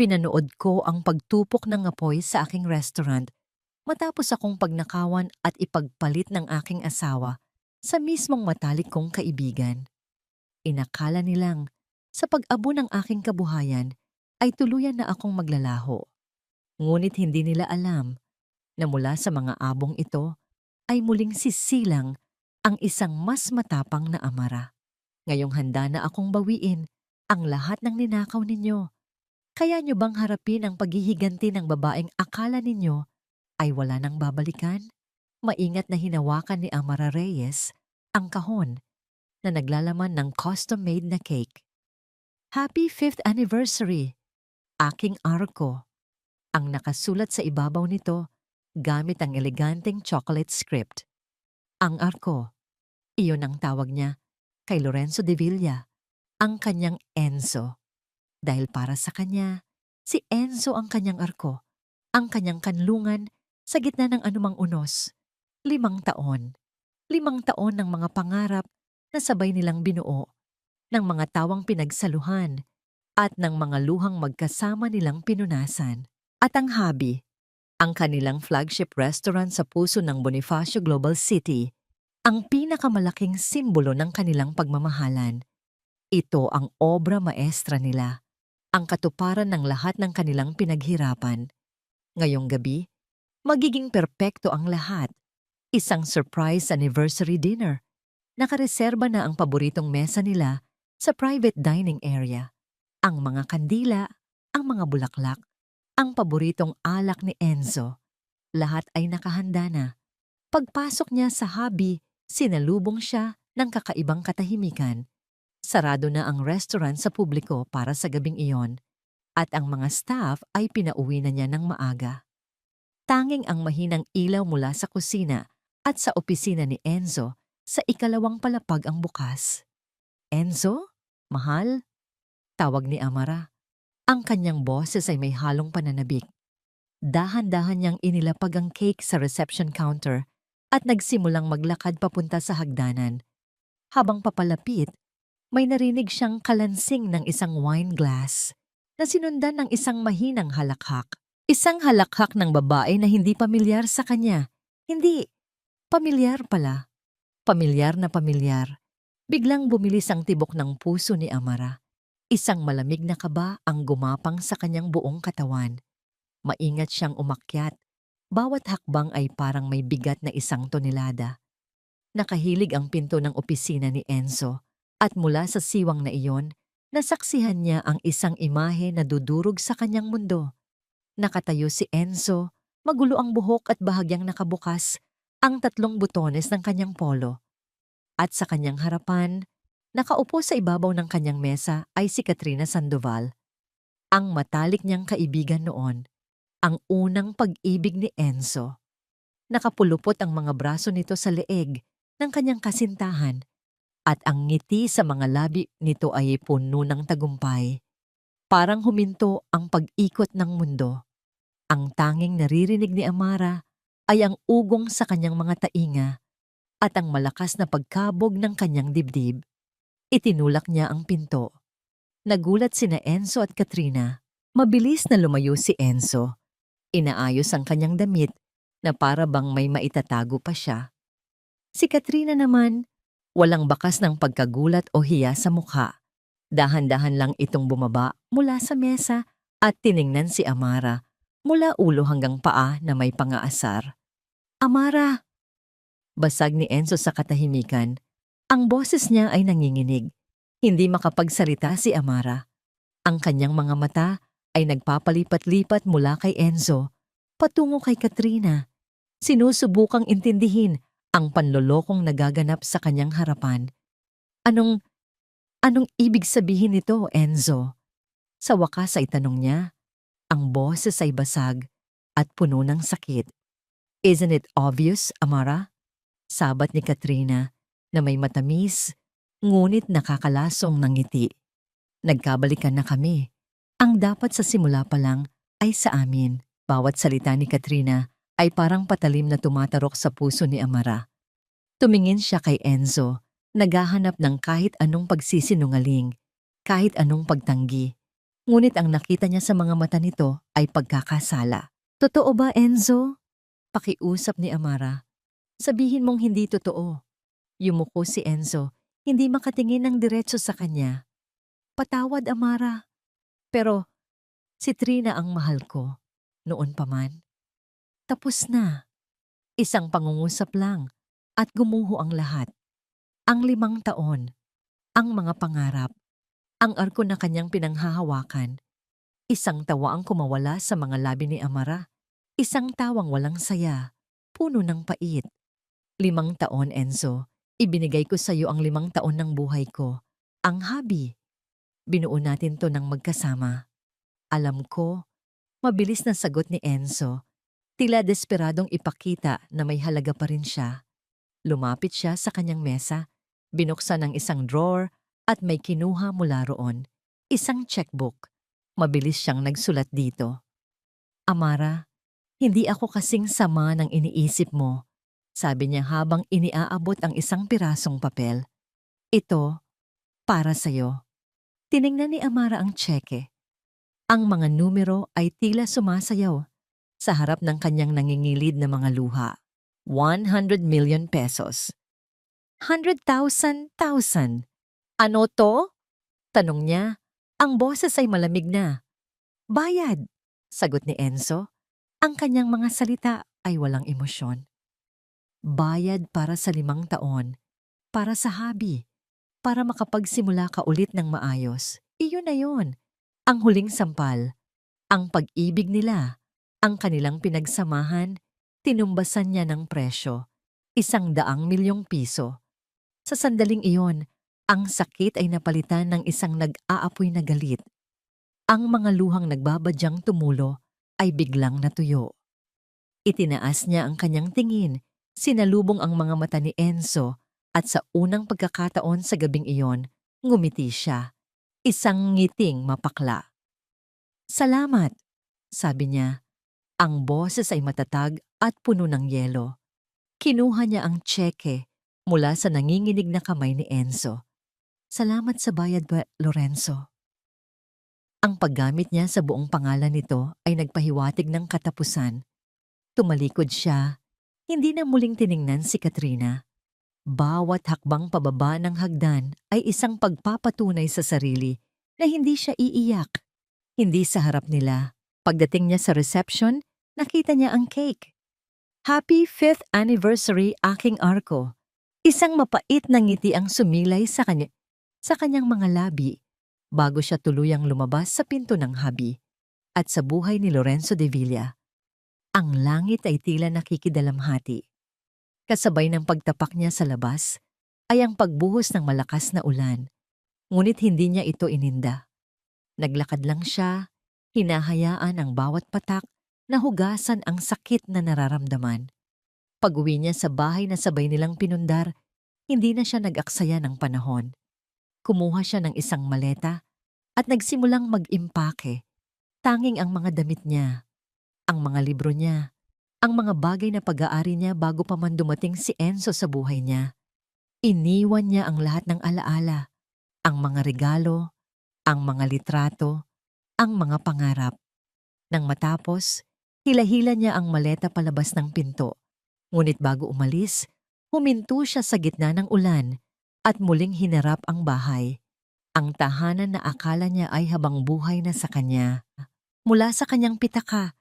Pinanood ko ang pagtupok ng apoy sa aking restaurant matapos akong pagnakawan at ipagpalit ng aking asawa sa mismong matalik kong kaibigan. Inakala nilang sa pag-abo ng aking kabuhayan ay tuluyan na akong maglalaho. Ngunit hindi nila alam na mula sa mga abong ito ay muling sisilang ang isang mas matapang na amara. Ngayong handa na akong bawiin ang lahat ng ninakaw ninyo. Kaya nyo bang harapin ang paghihiganti ng babaeng akala ninyo ay wala nang babalikan? Maingat na hinawakan ni Amara Reyes ang kahon na naglalaman ng custom-made na cake. Happy 5th anniversary! Aking Arko. Ang nakasulat sa ibabaw nito gamit ang eleganteng chocolate script. Ang Arko, iyon ang tawag niya kay Lorenzo de Villa, ang kanyang Enzo. Dahil para sa kanya, si Enzo ang kanyang arko, ang kanyang kanlungan sa gitna ng anumang unos. 5 taon. 5 taon ng mga pangarap na sabay nilang binuo, ng mga tawang pinagsaluhan, at ng mga luhang magkasama nilang pinunasan. At ang Habi, ang kanilang flagship restaurant sa puso ng Bonifacio Global City, ang pinakamalaking simbolo ng kanilang pagmamahalan. Ito ang obra maestra nila, ang katuparan ng lahat ng kanilang pinaghirapan. Ngayong gabi, magiging perpekto ang lahat. Isang surprise anniversary dinner. Nakareserba na ang paboritong mesa nila sa private dining area. Ang mga kandila, ang mga bulaklak, ang paboritong alak ni Enzo. Lahat ay nakahanda na. Pagpasok niya sa Habi, sinalubong siya ng kakaibang katahimikan. Sarado na ang restaurant sa publiko para sa gabing iyon at ang mga staff ay pinauwi na niya ng maaga. Tanging ang mahinang ilaw mula sa kusina at sa opisina ni Enzo sa ikalawang palapag ang bukas. Enzo? Mahal? Tawag ni Amara. Ang kanyang boses ay may halong pananabik. Dahan-dahan niyang inilapag ang cake sa reception counter at nagsimulang maglakad papunta sa hagdanan. Habang papalapit, may narinig siyang kalansing ng isang wine glass na sinundan ng isang mahinang halakhak. Isang halakhak ng babae na hindi pamilyar sa kanya. Hindi, pamilyar pala. Pamilyar na pamilyar. Biglang bumilis ang tibok ng puso ni Amara. Isang malamig na kaba ang gumapang sa kanyang buong katawan. Maingat siyang umakyat. Bawat hakbang ay parang may bigat na 1 tonelada. Nakahilig ang pinto ng opisina ni Enzo. At mula sa siwang na iyon, nasaksihan niya ang isang imahe na dudurog sa kanyang mundo. Nakatayo si Enzo, magulo ang buhok at bahagyang nakabukas ang 3 butones ng kanyang polo. At sa kanyang harapan, nakaupo sa ibabaw ng kanyang mesa ay si Katrina Sandoval. Ang matalik niyang kaibigan noon, ang unang pag-ibig ni Enzo. Nakapulupot ang mga braso nito sa leeg ng kanyang kasintahan. At ang ngiti sa mga labi nito ay puno ng tagumpay. Parang huminto ang pag-ikot ng mundo. Ang tanging naririnig ni Amara ay ang ugong sa kanyang mga tainga at ang malakas na pagkabog ng kanyang dibdib. Itinulak niya ang pinto. Nagulat sina Enzo at Katrina. Mabilis na lumayo si Enzo. Inaayos ang kanyang damit na para bang may maitatago pa siya. Si Katrina naman, walang bakas ng pagkagulat o hiya sa mukha. Dahan-dahan lang itong bumaba mula sa mesa at tiningnan si Amara mula ulo hanggang paa na may pangaasar. Amara! Basag ni Enzo sa katahimikan. Ang boses niya ay nanginginig. Hindi makapagsalita si Amara. Ang kanyang mga mata ay nagpapalipat-lipat mula kay Enzo patungo kay Katrina. Sinusubukang intindihin ang panlolokong nagaganap sa kanyang harapan. Anong ibig sabihin nito, Enzo? Sa wakas ay tanong niya. Ang boses ay basag at puno ng sakit. Isn't it obvious, Amara? Sabat ni Katrina na may matamis, ngunit nakakalasong ng ngiti. Nagkabalikan na kami. Ang dapat sa simula pa lang ay sa amin. Bawat salita ni Katrina ay parang patalim na tumatarok sa puso ni Amara. Tumingin siya kay Enzo, naghahanap ng kahit anong pagsisinungaling, kahit anong pagtanggi. Ngunit ang nakita niya sa mga mata nito ay pagkakasala. Totoo ba, Enzo? Pakiusap ni Amara. Sabihin mong hindi totoo. Yumuko si Enzo, hindi makatingin ng diretso sa kanya. Patawad, Amara. Pero si Trina ang mahal ko. Noon pa man. Tapos na. Isang pangungusap lang at gumuho ang lahat. Ang 5 taon, ang mga pangarap, ang arko na kanyang pinanghahawakan. Isang tawa ang kumawala sa mga labi ni Amara. Isang tawang walang saya, puno ng pait. 5 taon, Enzo. Ibinigay ko sa iyo ang 5 taon ng buhay ko. Ang hobby. Binuo natin to ng magkasama. Alam ko, mabilis na sagot ni Enzo. Tila desperadong ipakita na may halaga pa rin siya. Lumapit siya sa kanyang mesa, binuksan ang isang drawer at may kinuha mula roon. Isang checkbook. Mabilis siyang nagsulat dito. Amara, hindi ako kasing sama ng iniisip mo, sabi niya habang iniaabot ang isang pirasong papel. Ito, para sa'yo. Tiningnan ni Amara ang tseke. Ang mga numero ay tila sumasayaw sa harap ng kanyang nangingilid na mga luha. 100 million pesos. 100,000. Ano to? Tanong niya. Ang boses ay malamig na. Bayad, sagot ni Enzo. Ang kanyang mga salita ay walang emosyon. Bayad para sa 5 taon, para sa hobby, para makapagsimula ka ulit ng maayos. Iyon na yon. Ang huling sampal, ang pag-ibig nila, ang kanilang pinagsamahan, tinumbasan niya ng presyo, 100 milyong piso. Sa sandaling iyon, ang sakit ay napalitan ng isang nag-aapoy na galit. Ang mga luhang nagbabadyang tumulo ay biglang natuyo. Itinaas niya ang kanyang tingin, sinalubong ang mga mata ni Enzo at sa unang pagkakataon sa gabing iyon, ngumiti siya. Isang ngiting mapakla. Salamat, sabi niya. Ang boses ay matatag at puno ng yelo. Kinuha niya ang tseke mula sa nanginginig na kamay ni Enzo. Salamat sa bayad ba, Lorenzo? Ang paggamit niya sa buong pangalan nito ay nagpahiwatig ng katapusan. Tumalikod siya, hindi na muling tiningnan si Katrina. Bawat hakbang pababa ng hagdan ay isang pagpapatunay sa sarili na hindi siya iiyak. Hindi sa harap nila. Pagdating niya sa reception, nakita niya ang cake. Happy 5th anniversary aking arko. Isang mapait na ngiti ang sumilay sa kanyang mga labi bago siya tuluyang lumabas sa pinto ng hubby at sa buhay ni Lorenzo de Villa. Ang langit ay tila nakikidalamhati. Kasabay ng pagtapak niya sa labas ay ang pagbuhos ng malakas na ulan, ngunit hindi niya ito ininda. Naglakad lang siya, hinahayaan ang bawat patak na hugasan ang sakit na nararamdaman. Pag-uwi niya sa bahay na sabay nilang pinundar, hindi na siya nag-aksaya ng panahon. Kumuha siya ng isang maleta at nagsimulang mag-impake. Tanging ang mga damit niya, ang mga libro niya, ang mga bagay na pag-aari niya bago pa man dumating si Enzo sa buhay niya. Iniwan niya ang lahat ng alaala, ang mga regalo, ang mga litrato, ang mga pangarap. Nang matapos, hila-hila niya ang maleta palabas ng pinto. Ngunit bago umalis, huminto siya sa gitna ng ulan at muling hinarap ang bahay. Ang tahanan na akala niya ay habang buhay na sa kanya. Mula sa kanyang pitaka,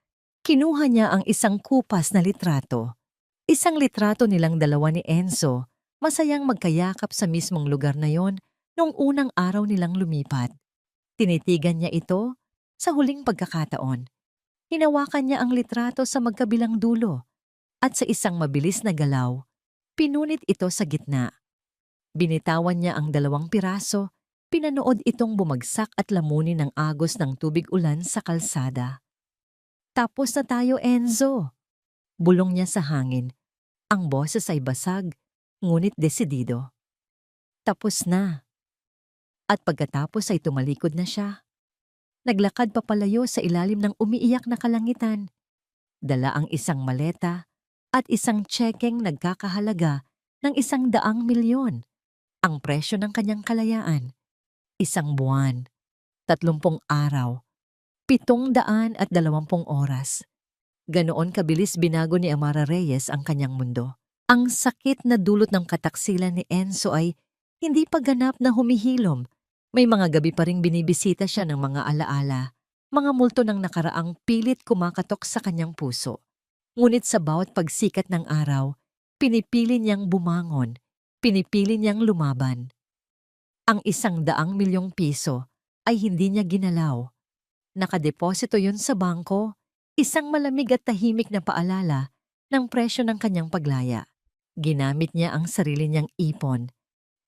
kinuha niya ang isang kupas na litrato. Isang litrato nilang dalawa ni Enzo, masayang magkayakap sa mismong lugar na yon noong unang araw nilang lumipat. Tinitigan niya ito sa huling pagkakataon. Hinawakan niya ang litrato sa magkabilang dulo at sa isang mabilis na galaw, pinunit ito sa gitna. Binitawan niya ang 2 piraso, pinanood itong bumagsak at lamunin ng agos ng tubig ulan sa kalsada. Tapos na tayo, Enzo. Bulong niya sa hangin. Ang boses ay basag, ngunit desidido. Tapos na. At pagkatapos ay tumalikod na siya. Naglakad papalayo sa ilalim ng umiiyak na kalangitan. Dala ang isang maleta at isang tsekeng nagkakahalaga ng 100 milyon. Ang presyo ng kanyang kalayaan. 1 buwan. 30 araw, 720 oras. Ganoon kabilis binago ni Amara Reyes ang kanyang mundo. Ang sakit na dulot ng kataksilan ni Enzo ay hindi pa ganap na humihilom. May mga gabi pa ring binibisita siya ng mga alaala, mga multo ng nakaraang pilit kumakatok sa kanyang puso. Ngunit sa bawat pagsikat ng araw, pinipili niyang bumangon, pinipili niyang lumaban. Ang 100 milyong piso ay hindi niya ginalaw. Nakadeposito yun sa bangko, isang malamig at tahimik na paalala ng presyo ng kanyang paglaya. Ginamit niya ang sarili niyang ipon,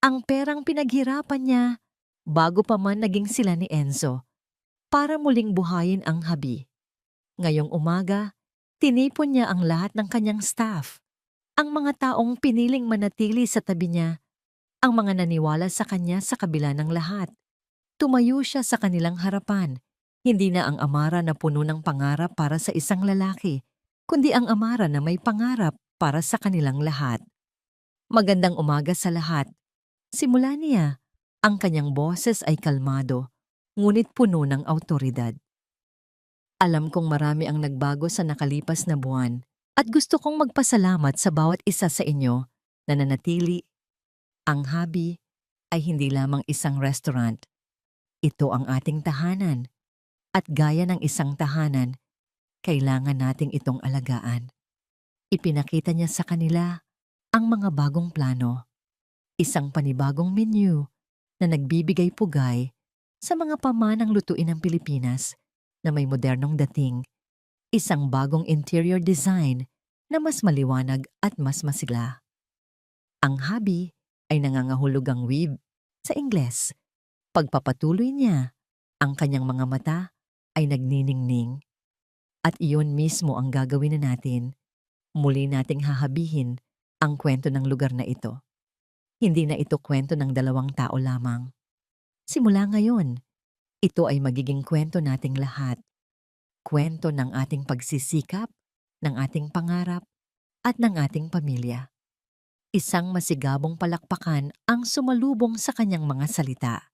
ang perang pinaghirapan niya bago pa man naging sila ni Enzo, para muling buhayin ang habi. Ngayong umaga, tinipon niya ang lahat ng kanyang staff, ang mga taong piniling manatili sa tabi niya, ang mga naniwala sa kanya sa kabila ng lahat. Tumayo siya sa kanilang harapan. Hindi na ang Amara na puno ng pangarap para sa isang lalaki, kundi ang Amara na may pangarap para sa kanilang lahat. Magandang umaga sa lahat. Simula niya, ang kanyang boses ay kalmado, ngunit puno ng awtoridad. Alam kong marami ang nagbago sa nakalipas na buwan at gusto kong magpasalamat sa bawat isa sa inyo na nanatili. Ang Habi ay hindi lamang isang restaurant. Ito ang ating tahanan. At gaya ng isang tahanan, kailangan nating itong alagaan. Ipinakita niya sa kanila ang mga bagong plano. Isang panibagong menu na nagbibigay pugay sa mga pamanang lutuin ng Pilipinas na may modernong dating. Isang bagong interior design na mas maliwanag at mas masigla. Ang Habi ay nangangahulugang weave sa Ingles. Pagpapatuloy niya, ang kanyang mga mata ay nagniningning. At iyon mismo ang gagawin na natin. Muli nating hahabihin ang kwento ng lugar na ito. Hindi na ito kwento ng 2 tao lamang. Simula ngayon, ito ay magiging kwento nating lahat. Kwento ng ating pagsisikap, ng ating pangarap, at ng ating pamilya. Isang masigabong palakpakan ang sumalubong sa kanyang mga salita.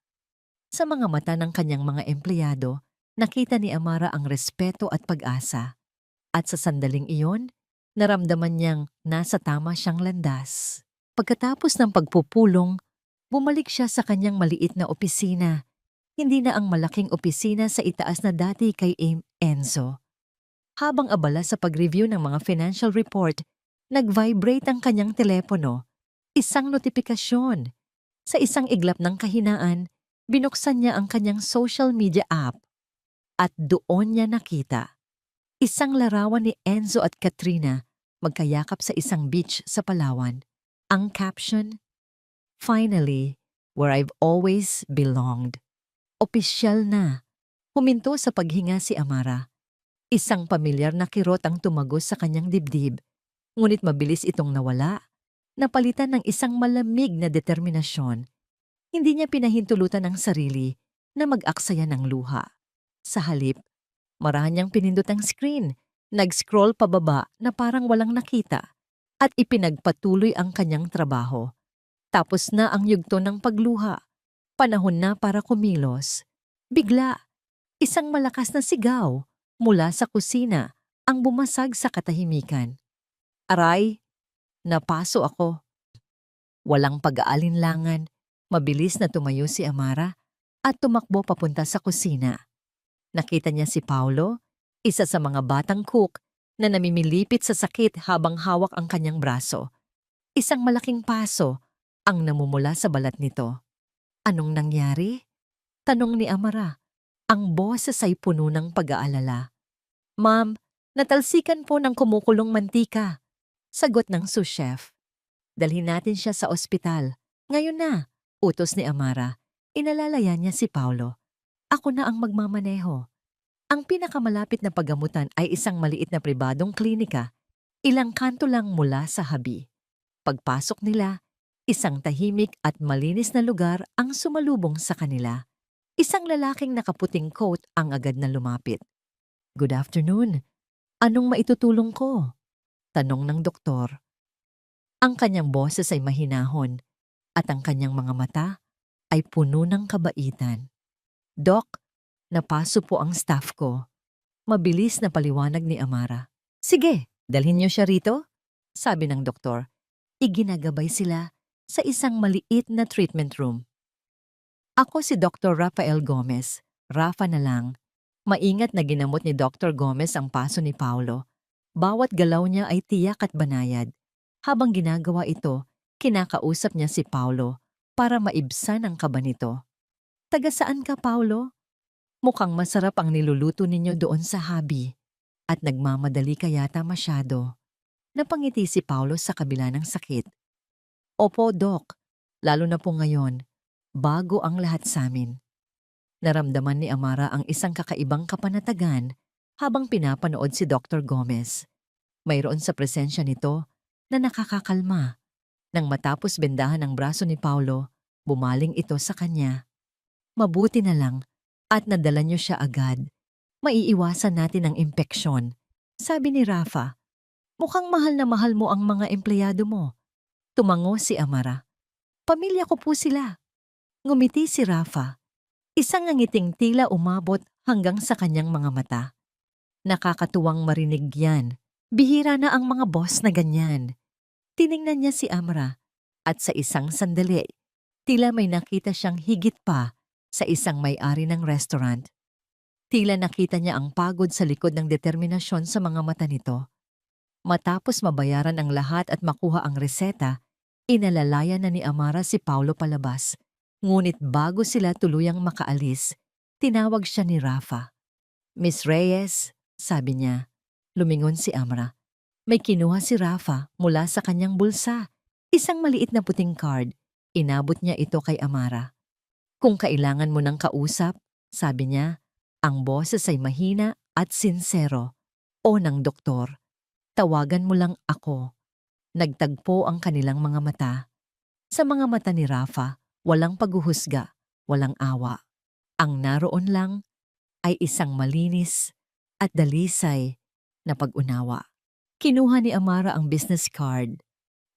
Sa mga mata ng kanyang mga empleyado, nakita ni Amara ang respeto at pag-asa. At sa sandaling iyon, naramdaman niyang nasa tama siyang landas. Pagkatapos ng pagpupulong, bumalik siya sa kanyang maliit na opisina. Hindi na ang malaking opisina sa itaas na dati kay Enzo. Habang abala sa pag-review ng mga financial report, nag-vibrate ang kanyang telepono. Isang notifikasyon. Sa isang iglap ng kahinaan, binuksan niya ang kanyang social media app. At doon niya nakita isang larawan ni Enzo at Katrina magkayakap sa isang beach sa Palawan. Ang caption, "Finally, where I've always belonged." Opisyal na. Huminto sa paghinga si Amara. Isang pamilyar na kirot ang tumagos sa kanyang dibdib. Ngunit mabilis itong nawala, napalitan ng isang malamig na determinasyon. Hindi niya pinahintulutan ang sarili na mag-aksaya ng luha. Sa halip, marahan niyang pinindot ang screen, nag-scroll pababa na parang walang nakita, at ipinagpatuloy ang kanyang trabaho. Tapos na ang yugto ng pagluha. Panahon na para kumilos. Bigla, isang malakas na sigaw mula sa kusina ang bumasag sa katahimikan. Aray, napaso ako. Walang pag-aalinlangan, mabilis na tumayo si Amara at tumakbo papunta sa kusina. Nakita niya si Paulo, isa sa mga batang cook na namimilipit sa sakit habang hawak ang kanyang braso. Isang malaking paso ang namumula sa balat nito. Anong nangyari? Tanong ni Amara. Ang boses ay puno ng pag-aalala. Ma'am, natalsikan po ng kumukulong mantika. Sagot ng sous chef. Dalhin natin siya sa ospital. Ngayon na, utos ni Amara. Inalalaya niya si Paulo. Ako na ang magmamaneho. Ang pinakamalapit na paggamutan ay isang maliit na pribadong klinika, ilang kanto lang mula sa habi. Pagpasok nila, isang tahimik at malinis na lugar ang sumalubong sa kanila. Isang lalaking nakaputing coat ang agad na lumapit. Good afternoon. Anong maitutulong ko? Tanong ng doktor. Ang kanyang boses ay mahinahon at ang kanyang mga mata ay puno ng kabaitan. Dok, Napaso po ang staff ko. Mabilis na paliwanag ni Amara. Sige, dalhin niyo siya rito, sabi ng doktor. Iginagabay sila sa isang maliit na treatment room. Ako si Dr. Rafael Gomez. Rafa na lang. Maingat na ginamot ni Dr. Gomez ang paso ni Paulo. Bawat galaw niya ay tiyak at banayad. Habang ginagawa ito, kinakausap niya si Paulo para maibsan ang kaba nito. Taga saan ka, Paulo? Mukhang masarap ang niluluto ninyo doon sa habi. At nagmamadali ka yata masyado. Napangiti si Paulo sa kabila ng sakit. Opo, Doc. Lalo na po ngayon. Bago ang lahat sa amin. Naramdaman ni Amara ang isang kakaibang kapanatagan habang pinapanood si Dr. Gomez. Mayroon sa presensya nito na nakakakalma. Nang matapos bendahan ang braso ni Paulo, bumaling ito sa kanya. Mabuti na lang at nadala niyo siya agad. Maiiwasan natin ang impeksyon. Sabi ni Rafa, mukhang mahal na mahal mo ang mga empleyado mo. Tumango si Amara. Pamilya ko po sila. Ngumiti si Rafa. Isang ngiting tila umabot hanggang sa kanyang mga mata. Nakakatuwang marinig yan. Bihira na ang mga boss na ganyan. Tiningnan niya si Amara at sa isang sandali, tila may nakita siyang higit pa sa isang may-ari ng restaurant. Tila nakita niya ang pagod sa likod ng determinasyon sa mga mata nito. Matapos mabayaran ang lahat at makuha ang reseta, inalalayan na ni Amara si Paulo palabas. Ngunit bago sila tuluyang makaalis, tinawag siya ni Rafa. Miss Reyes, sabi niya. Lumingon si Amara. May kinuha si Rafa mula sa kanyang bulsa. Isang maliit na puting card. Inabot niya ito kay Amara. Kung kailangan mo ng kausap, sabi niya, ang boses ay mahina at sinsero. O ng doktor, tawagan mo lang ako. Nagtagpo ang kanilang mga mata. Sa mga mata ni Rafa, walang paghuhusga, walang awa. Ang naroon lang ay isang malinis at dalisay na pag-unawa. Kinuha ni Amara ang business card.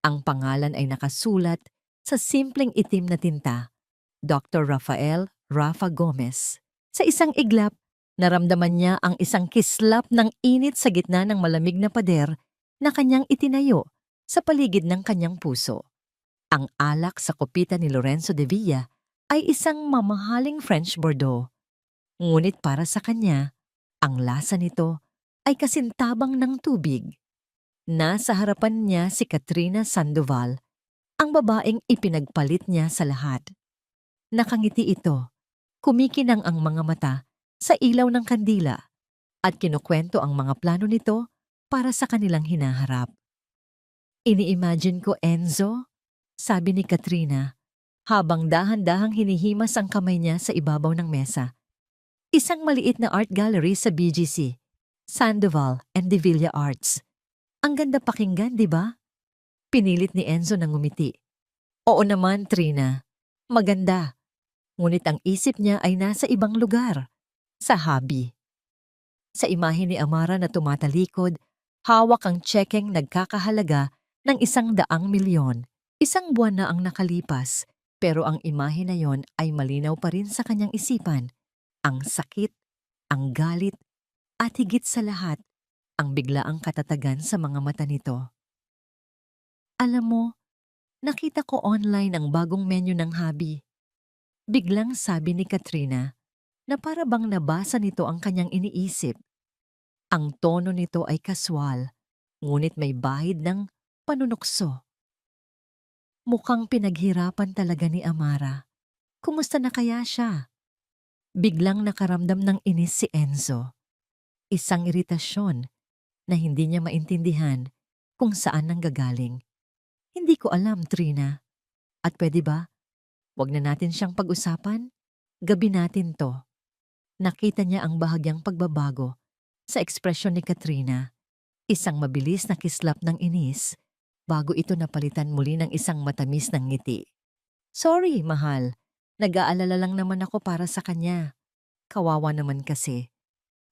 Ang pangalan ay nakasulat sa simpleng itim na tinta, Dr. Rafael Rafa Gomez. Sa isang iglap, naramdaman niya ang isang kislap ng init sa gitna ng malamig na pader na kanyang itinayo sa paligid ng kanyang puso. Ang alak sa kopita ni Lorenzo de Villa ay isang mamahaling French Bordeaux. Ngunit para sa kanya, ang lasa nito ay kasintabang ng tubig. Nasa harapan niya si Katrina Sandoval, ang babaeng ipinagpalit niya sa lahat. Nakangiti ito, kumikinang ang mga mata sa ilaw ng kandila at kinukwento ang mga plano nito para sa kanilang hinaharap. Ini-imagine ko, Enzo, sabi ni Katrina, habang dahan-dahang hinihimas ang kamay niya sa ibabaw ng mesa. Isang maliit na art gallery sa BGC, Sandoval and De Villa Arts. Ang ganda pakinggan, di ba? Pinilit ni Enzo na ngumiti. Oo naman, Trina. Maganda. Ngunit ang isip niya ay nasa ibang lugar, sa hobby. Sa imahe ni Amara na tumatalikod, hawak ang tsekeng nagkakahalaga ng 100,000,000. Isang buwan na ang nakalipas, pero ang imahe na yon ay malinaw pa rin sa kanyang isipan. Ang sakit, ang galit, at higit sa lahat, ang biglaang katatagan sa mga mata nito. Alam mo, nakita ko online ang bagong menu ng hobby. Biglang sabi ni Katrina na para bang nabasa nito ang kanyang iniisip. Ang tono nito ay kaswal, ngunit may bahid ng panunukso. Mukhang pinaghirapan talaga ni Amara. Kumusta na kaya siya? Biglang nakaramdam ng inis si Enzo. Isang iritasyon na hindi niya maintindihan kung saan nanggagaling. Hindi ko alam, Trina. At pwede ba? Huwag na natin siyang pag-usapan. Gabi natin to. Nakita niya ang bahagyang pagbabago sa ekspresyon ni Katrina. Isang mabilis na kislap ng inis bago ito napalitan muli ng isang matamis ng ngiti. Sorry, mahal. Nag-aalala lang naman ako para sa kanya. Kawawa naman kasi.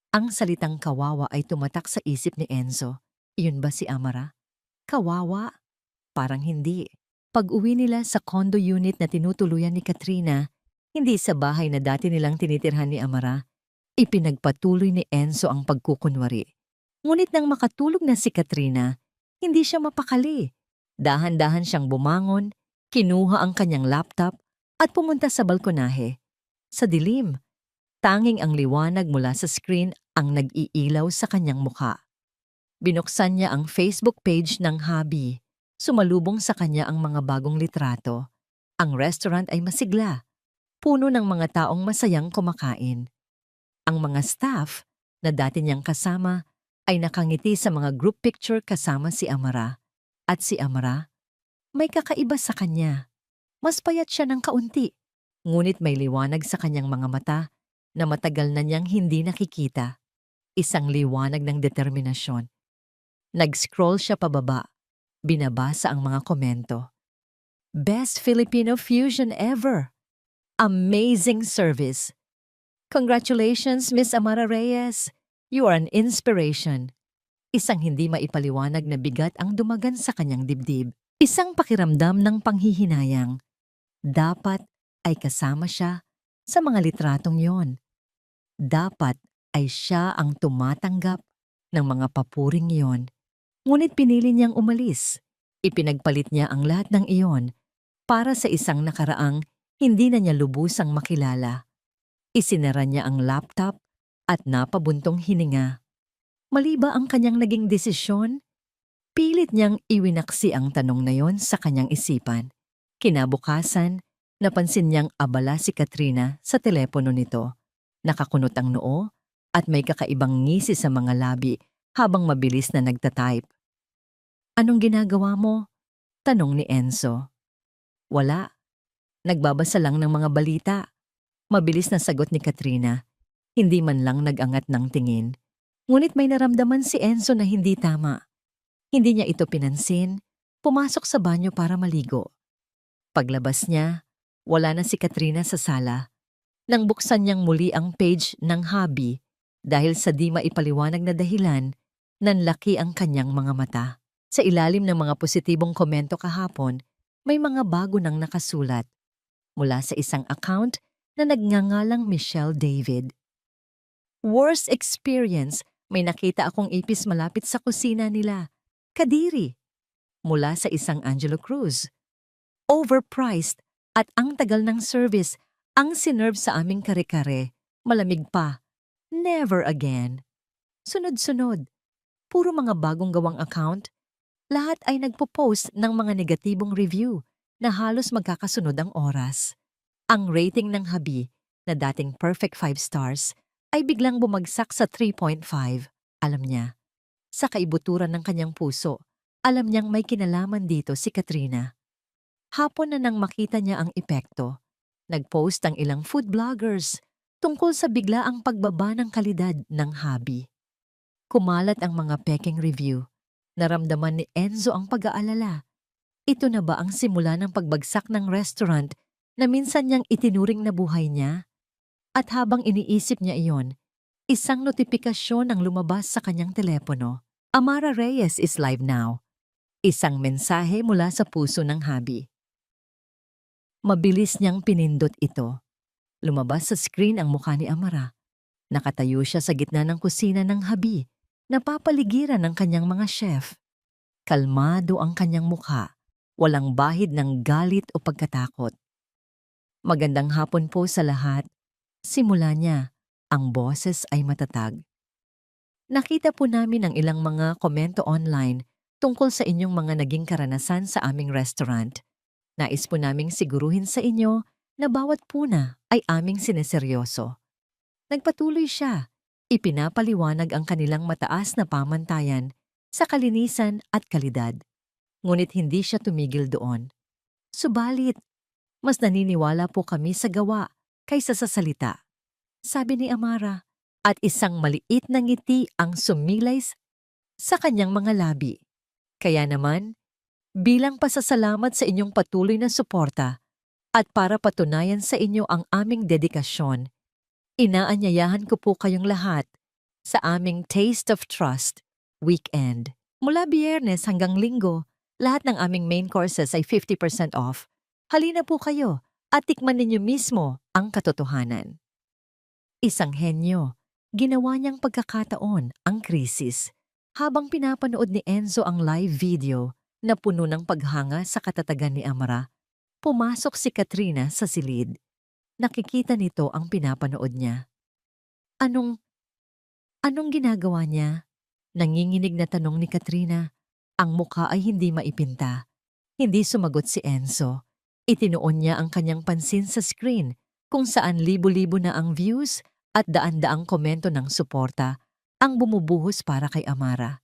Ang salitang kawawa ay tumatak sa isip ni Enzo. Iyon ba si Amara? Kawawa? Parang hindi. Pag-uwi nila sa condo unit na tinutuluyan ni Katrina, hindi sa bahay na dati nilang tinitirhan ni Amara, Ipinagpatuloy ni Enzo ang pagkukunwari. Ngunit nang makatulog na si Katrina, hindi siya mapakali. Dahan-dahan siyang bumangon, kinuha ang kanyang laptop at pumunta sa balkonahe. Sa dilim, tanging ang liwanag mula sa screen ang nag-iilaw sa kanyang mukha. Binuksan niya ang Facebook page ng hubby. Sumalubong sa kanya ang mga bagong litrato. Ang restaurant ay masigla, puno ng mga taong masayang kumakain. Ang mga staff na dati niyang kasama ay nakangiti sa mga group picture kasama si Amara. At si Amara, may kakaiba sa kanya. Mas payat siya ng kaunti, ngunit may liwanag sa kanyang mga mata na matagal na niyang hindi nakikita. Isang liwanag ng determinasyon. Nag-scroll siya pababa, binabasa ang mga komento. Best Filipino fusion ever! Amazing service! Congratulations, Miss Amara Reyes! You are an inspiration. Isang hindi maipaliwanag na bigat ang dumagan sa kanyang dibdib. Isang pakiramdam ng panghihinayang. Dapat ay kasama siya sa mga litratong yon. Dapat ay siya ang tumatanggap ng mga papuring iyon. Ngunit pinili niyang umalis. Ipinagpalit niya ang lahat ng iyon para sa isang nakaraang hindi na niya lubusang makilala. Isinara niya ang laptop at napabuntong hininga. Mali ba ang kanyang naging desisyon? Pilit niyang iwinaksi ang tanong na yon sa kanyang isipan. Kinabukasan, napansin niyang abala si Katrina sa telepono nito. Nakakunot ang noo at may kakaibang ngisi sa mga labi habang mabilis na nagtatype. Anong ginagawa mo? Tanong ni Enzo. Wala. Nagbabasa lang ng mga balita. Mabilis na sagot ni Katrina. Hindi man lang nag-angat ng tingin. Ngunit may naramdaman si Enzo na hindi tama. Hindi niya ito pinansin. Pumasok sa banyo para maligo. Paglabas niya, wala na si Katrina sa sala. Nang buksan niyang muli ang page ng hubby, dahil sa di maipaliwanag na dahilan, nanlaki ang kanyang mga mata. Sa ilalim ng mga positibong komento kahapon, may mga bago nang nakasulat. Mula sa isang account na nagngangalang Michelle David. Worst experience, may nakita akong ipis malapit sa kusina nila. Kadiri. Mula sa isang Angelo Cruz. Overpriced at ang tagal ng service ang sinerve sa aming kare-kare. Malamig pa. Never again. Sunod-sunod. Puro mga bagong gawang account. Lahat ay nagpo-post ng mga negatibong review na halos magkakasunod ang oras. Ang rating ng hubby na dating perfect 5 stars ay biglang bumagsak sa 3.5. Alam niya, sa kaibuturan ng kanyang puso, alam niyang may kinalaman dito si Katrina. Hapon na nang makita niya ang epekto, nag-post ang ilang food bloggers tungkol sa biglaang pagbaba ng kalidad ng hubby. Kumalat ang mga peking review. Naramdaman ni Enzo ang pag-aalala. Ito na ba ang simula ng pagbagsak ng restaurant na minsan niyang itinuring na buhay niya? At habang iniisip niya iyon, isang notifikasyon ang lumabas sa kanyang telepono. Amara Reyes is live now. Isang mensahe mula sa puso ng hubby. Mabilis niyang pinindot ito. Lumabas sa screen ang mukha ni Amara. Nakatayo siya sa gitna ng kusina ng hubby, napapaligiran ng kanyang mga chef. Kalmado ang kanyang mukha, walang bahid ng galit o pagkatakot. Magandang hapon po sa lahat. Simula niya, ang boses ay matatag. Nakita po namin ang ilang mga komento online tungkol sa inyong mga naging karanasan sa aming restaurant. Nais po naming siguruhin sa inyo na bawat puna ay aming sineseryoso. Nagpatuloy siya. Ipinapaliwanag ang kanilang mataas na pamantayan sa kalinisan at kalidad. Ngunit hindi siya tumigil doon. Subalit, mas naniniwala po kami sa gawa kaysa sa salita. Sabi ni Amara, at isang maliit na ngiti ang sumilay sa kanyang mga labi. Kaya naman, bilang pasasalamat sa inyong patuloy na suporta at para patunayan sa inyo ang aming dedikasyon, inaanyayahan ko po kayong lahat sa aming Taste of Trust weekend. Mula Biyernes hanggang Linggo, lahat ng aming main courses ay 50% off. Halina po kayo at tikman ninyo mismo ang katotohanan. Isang henyo Ginawa niyang pagkakataon ang krisis. Habang pinapanood ni Enzo ang live video na puno ng paghanga sa katatagan ni Amara, pumasok si Katrina sa silid. Nakikita nito ang pinapanood niya. Anong, anong ginagawa niya? Nanginginig na tanong ni Katrina. Ang mukha ay hindi maipinta. Hindi sumagot si Enzo. Itinuon niya ang kanyang pansin sa screen kung saan libo-libo na ang views at daan-daang komento ng suporta ang bumubuhos para kay Amara.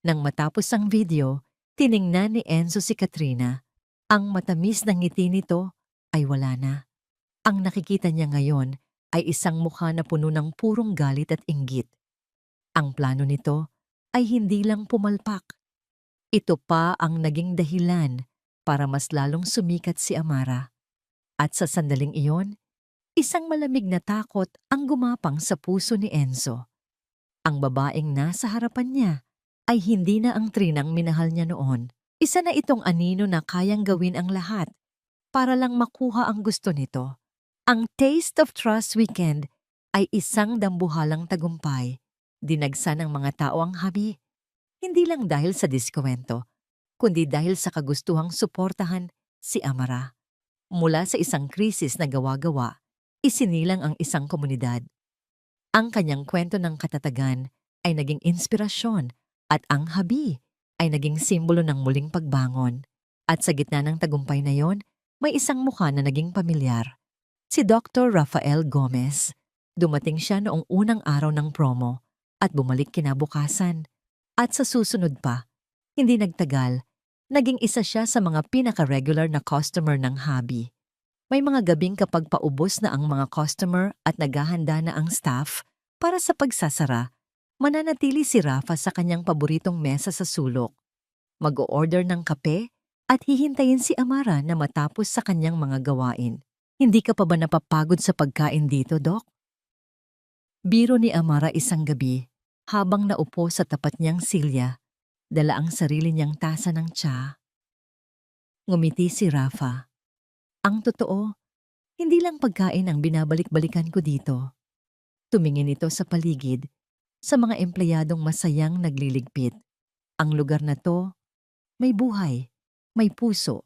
Nang matapos ang video, tiningnan ni Enzo si Katrina. Ang matamis na ngiti nito ay wala na. Ang nakikita niya ngayon ay isang mukha na puno ng purong galit at inggit. Ang plano nito ay hindi lang pumalpak. Ito pa ang naging dahilan para mas lalong sumikat si Amara. At sa sandaling iyon, isang malamig na takot ang gumapang sa puso ni Enzo. Ang babaeng nasa harapan niya ay hindi na ang Trinang minahal niya noon. Isa na itong anino na kayang gawin ang lahat para lang makuha ang gusto nito. Ang Taste of Trust Weekend ay isang dambuhalang tagumpay. Dinagsa ng mga tao ang habi. Hindi lang dahil sa diskwento, kundi dahil sa kagustuhang suportahan si Amara. Mula sa isang krisis na gawa-gawa, isinilang ang isang komunidad. Ang kanyang kwento ng katatagan ay naging inspirasyon at ang habi ay naging simbolo ng muling pagbangon. At sa gitna ng tagumpay na yon, may isang mukha na naging pamilyar. Si Dr. Rafael Gomez. Dumating siya noong unang araw ng promo at bumalik kinabukasan. At sa susunod pa, hindi nagtagal, naging isa siya sa mga pinaka-regular na customer ng hobby. May mga gabing kapag paubos na ang mga customer at naghahanda na ang staff para sa pagsasara, mananatili si Rafa sa kanyang paboritong mesa sa sulok. Mag-o-order ng kape at hihintayin si Amara na matapos sa kanyang mga gawain. Hindi ka pa ba napapagod sa pagkain dito, Doc? Biro ni Amara isang gabi. Habang naupo sa tapat niyang silya, dala ang sarili niyang tasa ng tsa. Ngumiti si Rafa. Ang totoo, hindi lang pagkain ang binabalik-balikan ko dito. Tumingin ito sa paligid, sa mga empleyadong masayang nagliligpit. Ang lugar na to, may buhay, may puso,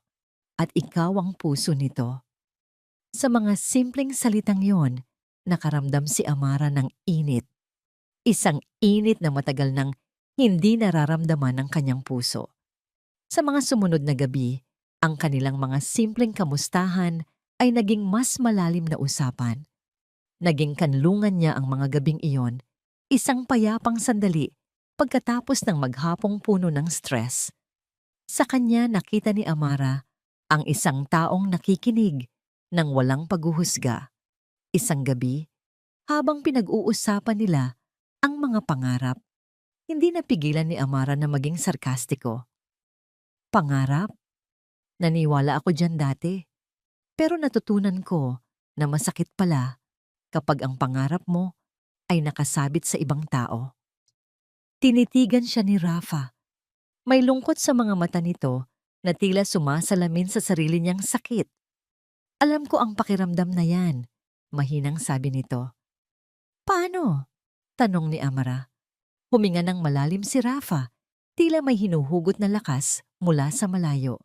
at ikaw ang puso nito. Sa mga simpleng salitang yon, nakaramdam si Amara ng init. Isang init na matagal nang hindi nararamdaman ng kanyang puso. Sa mga sumunod na gabi, ang kanilang mga simpleng kamustahan ay naging mas malalim na usapan. Naging kanlungan niya ang mga gabing iyon, isang payapang sandali pagkatapos ng maghapong puno ng stress. Sa kanya nakita ni Amara ang isang taong nakikinig ng walang paghuhusga. Isang gabi, habang pinag-uusapan nila ang mga pangarap, hindi napigilan ni Amara na maging sarkastiko. Pangarap? Naniwala ako dyan dati. Pero natutunan ko na masakit pala kapag ang pangarap mo ay nakasabit sa ibang tao. Tinitigan siya ni Rafa. May lungkot sa mga mata nito na tila sumasalamin sa sarili niyang sakit. Alam ko ang pakiramdam na yan, mahinang sabi nito. Paano? Tanong ni Amara. Huminga ng malalim si Rafa, tila may hinuhugot na lakas mula sa malayo.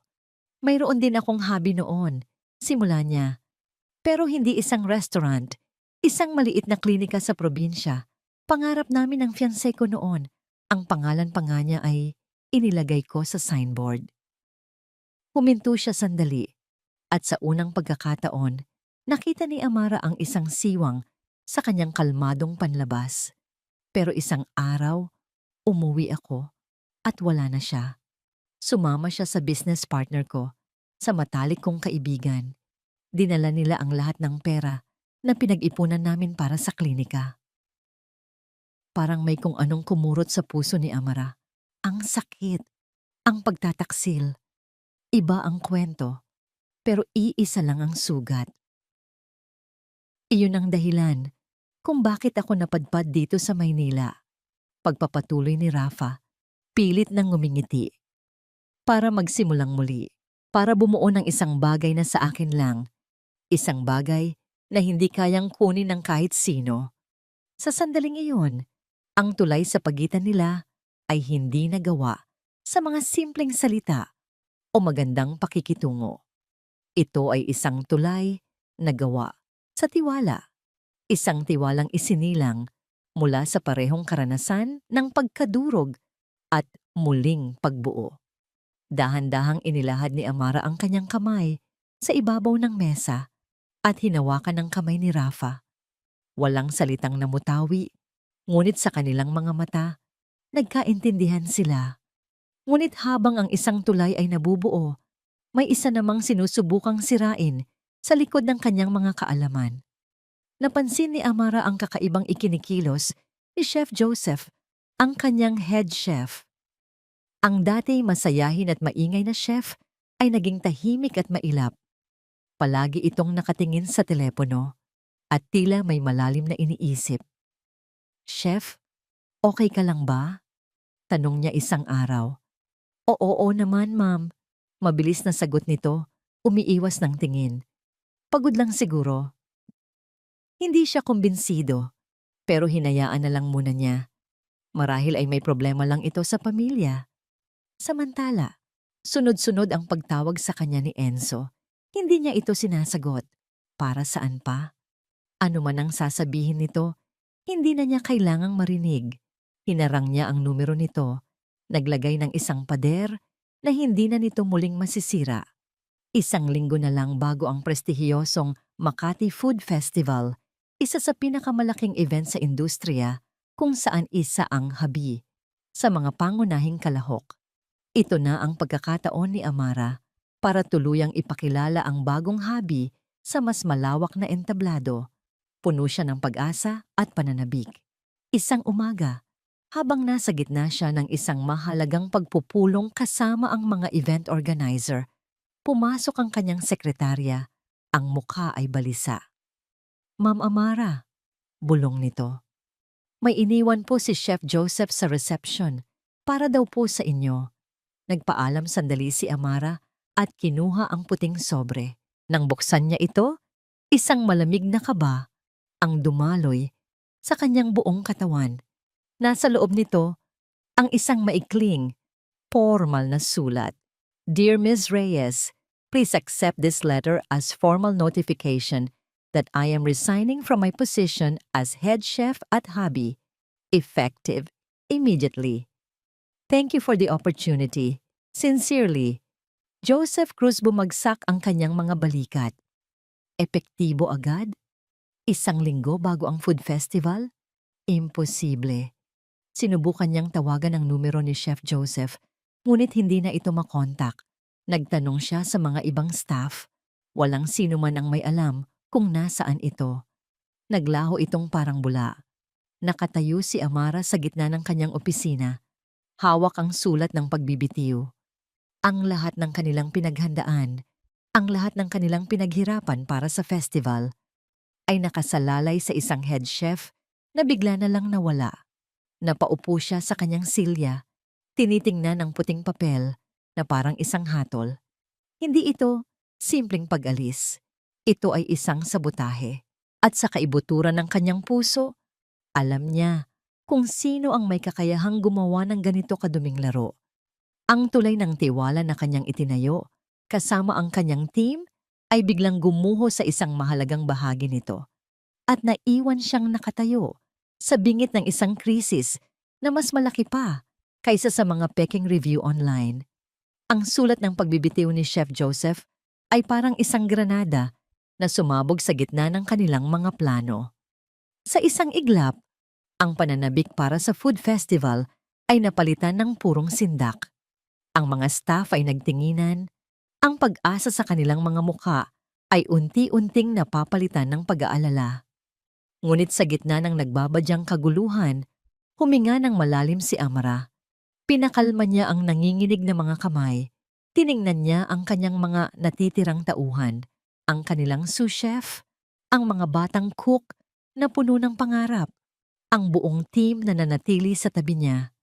Mayroon din akong hobby noon, simula niya. Pero hindi isang restaurant, isang maliit na klinika sa probinsya. Pangarap namin ng fiancé ko noon. Ang pangalan pa nga niya ay inilagay ko sa signboard. Huminto siya sandali at sa unang pagkakataon, nakita ni Amara ang isang siwang sa kanyang kalmadong panlabas. Pero isang araw, umuwi ako at wala na siya. Sumama siya sa business partner ko, sa matalik kong kaibigan. Dinala nila ang lahat ng pera na pinag-ipunan namin para sa klinika. Parang may kung anong kumurot sa puso ni Amara. Ang sakit, ang pagtataksil. Iba ang kwento, pero iisa lang ang sugat. Iyon ang dahilan kung bakit ako napadpad dito sa Maynila. Pagpapatuloy ni Rafa, pilit nang ngumingiti. Para magsimulang muli, para bumuo ng isang bagay na sa akin lang, isang bagay na hindi kayang kunin ng kahit sino. Sa sandaling iyon, ang tulay sa pagitan nila ay hindi nagawa sa mga simpleng salita o magandang pakikitungo. Ito ay isang tulay na gawa sa tiwala, isang tiwalang isinilang mula sa parehong karanasan ng pagkadurog at muling pagbuo. Dahan-dahang inilahad ni Amara ang kanyang kamay sa ibabaw ng mesa at hinawakan ang kamay ni Rafa. Walang salitang namutawi, ngunit sa kanilang mga mata, nagkaintindihan sila. Ngunit habang ang isang tulay ay nabubuo, may isa namang sinusubukang sirain sa likod ng kanyang mga kaalaman. Napansin ni Amara ang kakaibang ikinikilos ni Chef Joseph, ang kanyang head chef. Ang dati masayahin at maingay na chef ay naging tahimik at mailap. Palagi itong nakatingin sa telepono at tila may malalim na iniisip. "Chef, okay ka lang ba?" Tanong niya isang araw. "Oo naman, ma'am." Mabilis na sagot nito, umiiwas ng tingin. "Pagod lang siguro." Hindi siya kumbinsido, pero hinayaan na lang muna niya. Marahil ay may problema lang ito sa pamilya. Samantala, sunod-sunod ang pagtawag sa kanya ni Enzo. Hindi niya ito sinasagot. Para saan pa? Ano man ang sasabihin nito, hindi na niya kailangang marinig. Hinarang niya ang numero nito, naglagay ng isang pader na hindi na nito muling masisira. Isang linggo na lang bago ang prestihiyosong Makati Food Festival, isa sa pinakamalaking event sa industriya kung saan isa ang habi sa mga pangunahing kalahok. Ito na ang pagkakataon ni Amara para tuluyang ipakilala ang bagong habi sa mas malawak na entablado. Puno siya ng pag-asa at pananabik. Isang umaga, habang nasa gitna siya ng isang mahalagang pagpupulong kasama ang mga event organizer, pumasok ang kanyang sekretarya. Ang mukha ay balisa. "Ma'am Amara," bulong nito. "May iniwan po si Chef Joseph sa reception para daw po sa inyo." Nagpaalam sandali si Amara at kinuha ang puting sobre. Nang buksan niya ito, isang malamig na kaba ang dumaloy sa kanyang buong katawan. Nasa loob nito ang isang maikling, formal na sulat. "Dear Ms. Reyes, please accept this letter as formal notification that I am resigning from my position as head chef at Habi, effective immediately. Thank you for the opportunity. Sincerely, Joseph Cruz." Bumagsak ang kanyang mga balikat. Epektibo agad? Isang linggo bago ang food festival? Imposible. Sinubukan niyang tawagan ang numero ni Chef Joseph, ngunit hindi na ito makontak. Nagtanong siya sa mga ibang staff. Walang sino man ang may alam kung nasaan ito. Naglaho itong parang bula. Nakatayo si Amara sa gitna ng kanyang opisina. Hawak ang sulat ng pagbibitiw. Ang lahat ng kanilang pinaghandaan, ang lahat ng kanilang pinaghirapan para sa festival, ay nakasalalay sa isang head chef na bigla na lang nawala. Napaupo siya sa kanyang silya, tinitingnan ang puting papel na parang isang hatol. Hindi ito simpleng pag-alis. Ito ay isang sabotahe. At sa kaibuturan ng kanyang puso, alam niya kung sino ang may kakayahang gumawa ng ganito kaduming laro. Ang tulay ng tiwala na kanyang itinayo, kasama ang kanyang team, ay biglang gumuho sa isang mahalagang bahagi nito. At naiwan siyang nakatayo sa bingit ng isang krisis na mas malaki pa kaysa sa mga peking review online. Ang sulat ng pagbibitiw ni Chef Joseph ay parang isang granada na sumabog sa gitna ng kanilang mga plano. Sa isang iglap, ang pananabik para sa food festival ay napalitan ng purong sindak. Ang mga staff ay nagtinginan, ang pag-asa sa kanilang mga mukha ay unti-unting napapalitan ng pag-aalala. Ngunit sa gitna ng nagbabadyang kaguluhan, huminga ng malalim si Amara. Pinakalma niya ang nanginginig na mga kamay. Tiningnan niya ang kanyang mga natitirang tauhan, ang kanilang sous chef, ang mga batang cook na puno ng pangarap, ang buong team na nanatili sa tabi niya.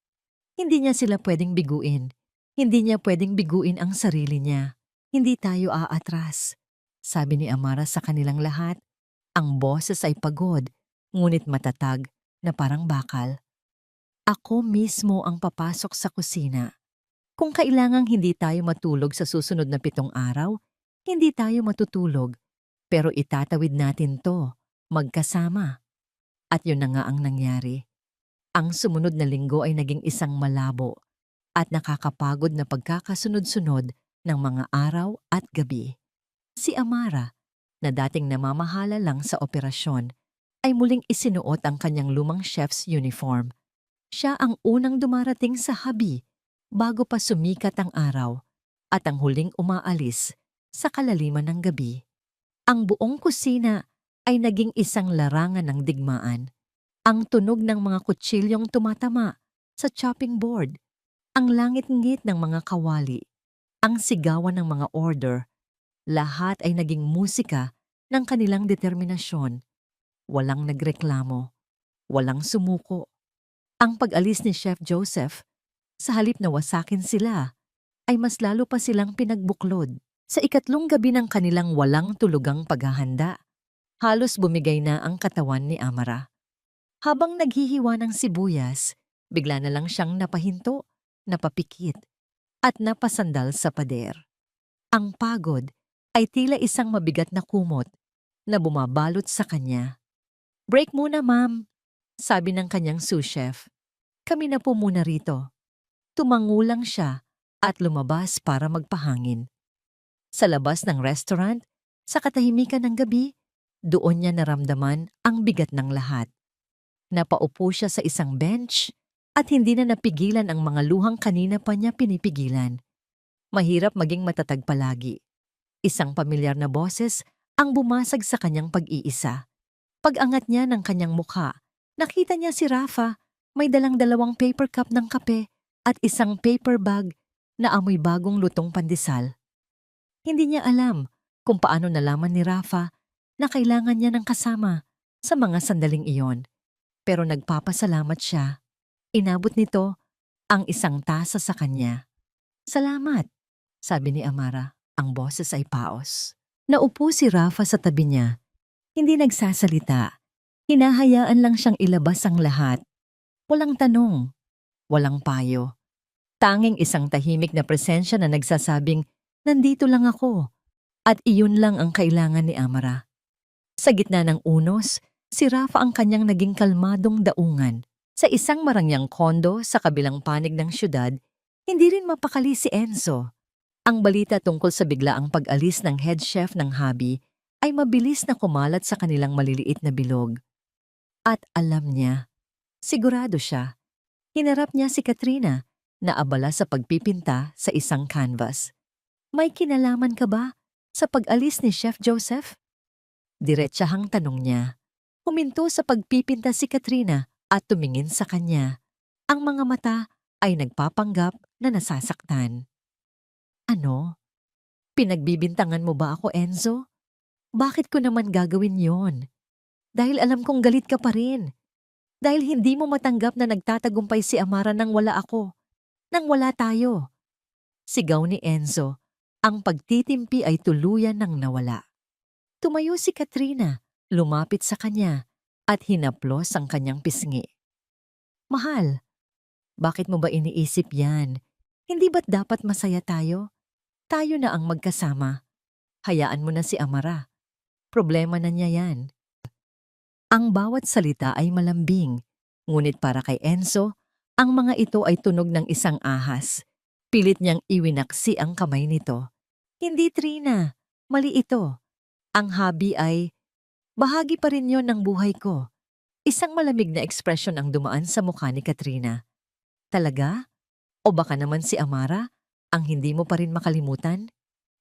Hindi niya sila pwedeng biguin. Hindi niya pwedeng biguin ang sarili niya. "Hindi tayo aatras," sabi ni Amara sa kanilang lahat. Ang boses ay pagod, ngunit matatag na parang bakal. Ako mismo ang papasok sa kusina. Kung kailangang hindi tayo matulog sa susunod na 7 araw, hindi tayo matutulog. Pero itatawid natin to, magkasama. At yun na nga ang nangyari. Ang sumunod na linggo ay naging isang malabo at nakakapagod na pagkakasunod-sunod ng mga araw at gabi. Si Amara, na dating namamahala lang sa operasyon, ay muling isinuot ang kanyang lumang chef's uniform. Siya ang unang dumarating sa habi bago pa sumikat ang araw at ang huling umaalis sa kalaliman ng gabi. Ang buong kusina ay naging isang larangan ng digmaan. Ang tunog ng mga kutsilyong tumatama sa chopping board, ang langit-ngit ng mga kawali, ang sigawan ng mga order, lahat ay naging musika ng kanilang determinasyon. Walang nagreklamo, walang sumuko. Ang pag-alis ni Chef Joseph, sa halip na wasakin sila, ay mas lalo pa silang pinagbuklod. Sa ikatlong gabi ng kanilang walang tulugang paghahanda, halos bumigay na ang katawan ni Amara. Habang naghihiwa ng sibuyas, bigla na lang siyang napahinto, napapikit, at napasandal sa pader. Ang pagod ay tila isang mabigat na kumot na bumabalot sa kanya. "Break muna, ma'am," sabi ng kanyang sous chef. "Kami na po muna rito." Tumangulang siya at lumabas para magpahangin. Sa labas ng restaurant, sa katahimikan ng gabi, doon niya naramdaman ang bigat ng lahat. Napaupo siya sa isang bench at hindi na napigilan ang mga luhang kanina pa niya pinipigilan. Mahirap maging matatag palagi. Isang pamilyar na boses ang bumasag sa kanyang pag-iisa. Pag-angat niya ng kanyang mukha, nakita niya si Rafa, may dalang 2 paper cup ng kape at isang paper bag na amoy bagong lutong pandesal. Hindi niya alam kung paano nalaman ni Rafa na kailangan niya ng kasama sa mga sandaling iyon. Pero nagpapasalamat siya. Inabot nito ang isang tasa sa kanya. "Salamat," sabi ni Amara. Ang boses ay paos. Naupo si Rafa sa tabi niya. Hindi nagsasalita. Hinahayaan lang siyang ilabas ang lahat. Walang tanong. Walang payo. Tanging isang tahimik na presensya na nagsasabing, "Nandito lang ako." At iyon lang ang kailangan ni Amara. Sa gitna ng unos, si Rafa ang kanyang naging kalmadong daungan. Sa isang marangyang kondo sa kabilang panig ng syudad, hindi rin mapakali si Enzo. Ang balita tungkol sa biglaang pag-alis ng head chef ng Habi ay mabilis na kumalat sa kanilang maliliit na bilog. At alam niya, sigurado siya, hinarap niya si Katrina na abala sa pagpipinta sa isang canvas. "May kinalaman ka ba sa pag-alis ni Chef Joseph?" Diretsahang tanong niya. Huminto sa pagpipinta si Katrina at tumingin sa kanya. Ang mga mata ay nagpapanggap na nasasaktan. "Ano? Pinagbibintangan mo ba ako, Enzo? Bakit ko naman gagawin yon? Dahil alam kong galit ka pa rin. Dahil hindi mo matanggap na nagtatagumpay si Amara nang wala ako. Nang wala tayo." Sigaw ni Enzo. Ang pagtitimpi ay tuluyan ng nawala. Tumayo si Katrina, lumapit sa kanya, at hinaplos ang kanyang pisngi. "Mahal, bakit mo ba iniisip yan? Hindi ba't dapat masaya tayo? Tayo na ang magkasama. Hayaan mo na si Amara. Problema na niya yan." Ang bawat salita ay malambing, ngunit para kay Enzo, ang mga ito ay tunog ng isang ahas. Pilit niyang iwinaksi ang kamay nito. "Hindi, Trina. Mali ito. Ang Habi ay, bahagi pa rin yon ng buhay ko." Isang malamig na ekspresyon ang dumaan sa mukha ni Katrina. "Talaga? O baka naman si Amara ang hindi mo pa rin makalimutan?"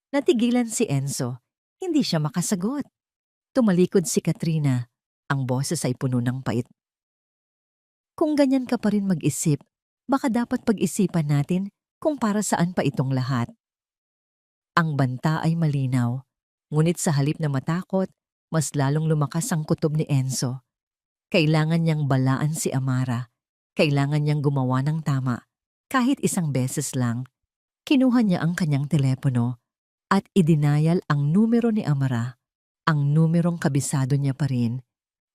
Natigilan si Enzo. Hindi siya makasagot. Tumalikod si Katrina. Ang boses ay puno ng pait. "Kung ganyan ka pa rin mag-isip, baka dapat pag-isipan natin kung para saan pa itong lahat." Ang banta ay malinaw, ngunit sa halip na matakot, mas lalong lumakas ang kutob ni Enzo. Kailangan niyang balaan si Amara. Kailangan niyang gumawa ng tama, kahit isang beses lang. Kinuha niya ang kanyang telepono at idinayal ang numero ni Amara, ang numerong kabisado niya pa rin.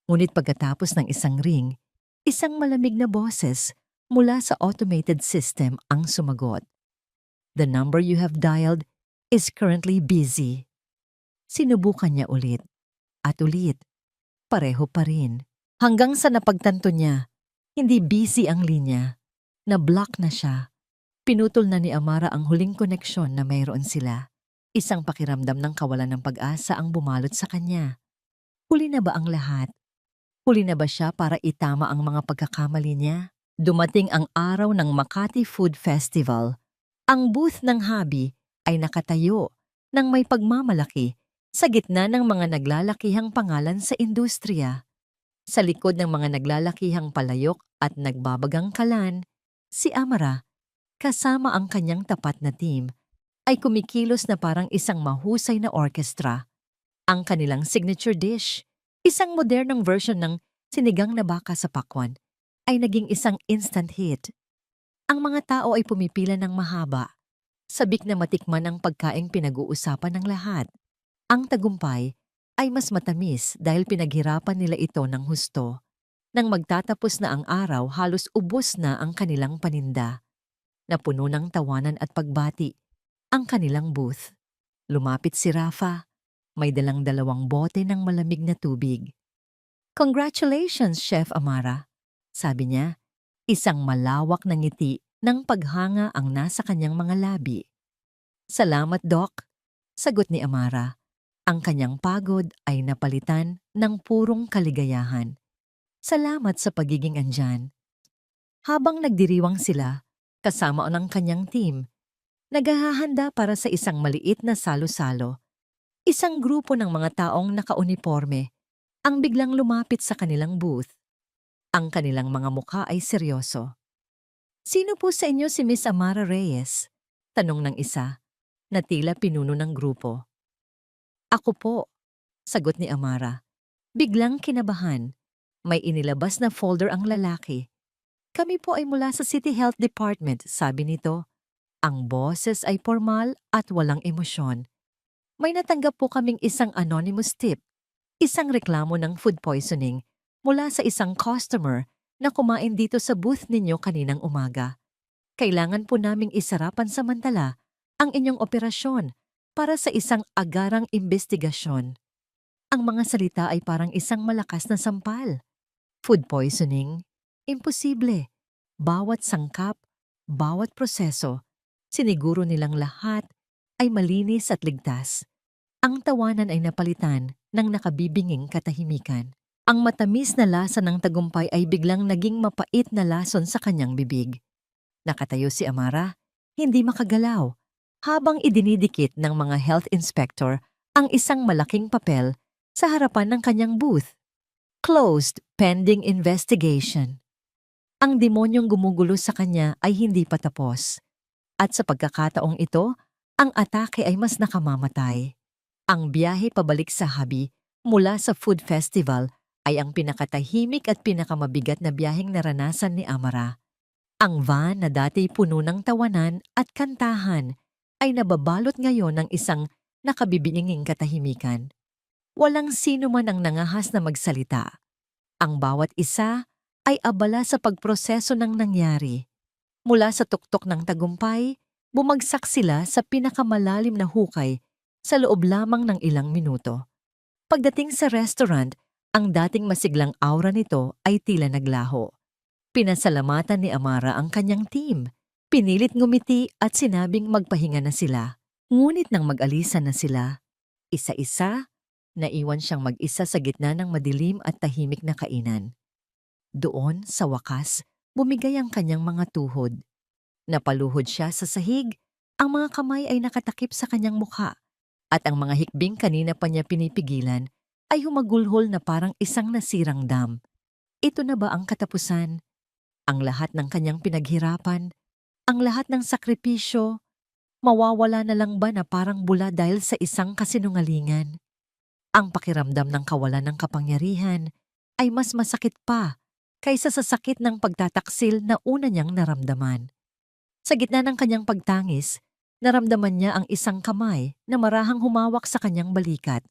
Ngunit pagkatapos ng isang ring, Isang malamig na boses mula sa automated system ang sumagot. The number you have dialed is currently busy. Sinubukan niya ulit at ulit. Pareho pa rin. Hanggang sa napagtanto niya, hindi busy ang linya. Na-block na siya. Pinutol na ni Amara ang huling koneksyon na mayroon sila. Isang pakiramdam ng kawalan ng pag-asa ang bumalot sa kanya. Huli na ba ang lahat? Huli na ba siya para itama ang mga pagkakamali niya? Dumating ang araw ng Makati Food Festival. Ang booth ng Habi ay nakatayo ng may pagmamalaki sa gitna ng mga naglalakihang pangalan sa industriya. Sa likod ng mga naglalakihang palayok at nagbabagang kalan, si Amara, kasama ang kanyang tapat na team, ay kumikilos na parang isang mahusay na orkestra. Ang kanilang signature dish, isang modernong version ng sinigang na baka sa pakwan, ay naging isang instant hit. Ang mga tao ay pumipila ng mahaba, sabik na matikman ang pagkaing pinag-uusapan ng lahat. Ang tagumpay ay mas matamis dahil pinaghirapan nila ito ng husto. Nang magtatapos na ang araw, halos ubos na ang kanilang paninda. Napuno ng tawanan at pagbati ang kanilang booth. Lumapit si Rafa, may dalang 2 bote ng malamig na tubig. Congratulations, Chef Amara, sabi niya. Isang malawak na ngiti ng paghanga ang nasa kanyang mga labi. Salamat, Doc, sagot ni Amara. Ang kanyang pagod ay napalitan ng purong kaligayahan. Salamat sa pagiging andyan. Habang nagdiriwang sila, kasama ng kanyang team, naghahanda para sa isang maliit na salo-salo. Isang grupo ng mga taong nakauniporme ang biglang lumapit sa kanilang booth. Ang kanilang mga mukha ay seryoso. Sino po sa inyo si Miss Amara Reyes? Tanong ng isa, na tila pinuno ng grupo. Ako po, sagot ni Amara. Biglang kinabahan. May inilabas na folder ang lalaki. Kami po ay mula sa City Health Department, sabi nito. Ang boses ay formal at walang emosyon. May natanggap po kaming isang anonymous tip, isang reklamo ng food poisoning mula sa isang customer na kumain dito sa booth ninyo kaninang umaga. Kailangan po naming isarapan samantala ang inyong operasyon para sa isang agarang investigasyon. Ang mga salita ay parang isang malakas na sampal. Food poisoning? Imposible. Bawat sangkap, bawat proseso, siniguro nilang lahat ay malinis at ligtas. Ang tawanan ay napalitan ng nakabibinging katahimikan. Ang matamis na lasa ng tagumpay ay biglang naging mapait na lason sa kanyang bibig. Nakatayo si Amara, hindi makagalaw, habang idinidikit ng mga health inspector ang isang malaking papel sa harapan ng kanyang booth. Closed pending investigation. Ang demonyong gumugulo sa kanya ay hindi pa tapos. At sa pagkakataong ito, ang atake ay mas nakamamatay. Ang biyahe pabalik sa Habi mula sa food festival ay ang pinakatahimik at pinakamabigat na biyaheng naranasan ni Amara. Ang van na dati puno ng tawanan at kantahan ay nababalot ngayon ng isang nakabibinging katahimikan. Walang sino man ang nangahas na magsalita. Ang bawat isa ay abala sa pagproseso ng nangyari. Mula sa tuktok ng tagumpay, bumagsak sila sa pinakamalalim na hukay sa loob lamang ng ilang minuto. Pagdating sa restaurant, ang dating masiglang aura nito ay tila naglaho. Pinasalamatan ni Amara ang kanyang team. Pinilit ngumiti at sinabing magpahinga na sila. Ngunit nang mag-alisan na sila, isa-isa, naiwan siyang mag-isa sa gitna ng madilim at tahimik na kainan. Doon, sa wakas, bumigay ang kanyang mga tuhod. Napaluhod siya sa sahig, ang mga kamay ay nakatakip sa kanyang mukha, at ang mga hikbing kanina pa niya pinipigilan ay humagulhol na parang isang nasirang dam. Ito na ba ang katapusan? Ang lahat ng kanyang pinaghirapan, ang lahat ng sakripisyo, mawawala na lang ba na parang bula dahil sa isang kasinungalingan? Ang pakiramdam ng kawalan ng kapangyarihan ay mas masakit pa kaysa sa sakit ng pagtataksil na una niyang naramdaman. Sa gitna ng kanyang pagtangis, naramdaman niya ang isang kamay na marahang humawak sa kanyang balikat.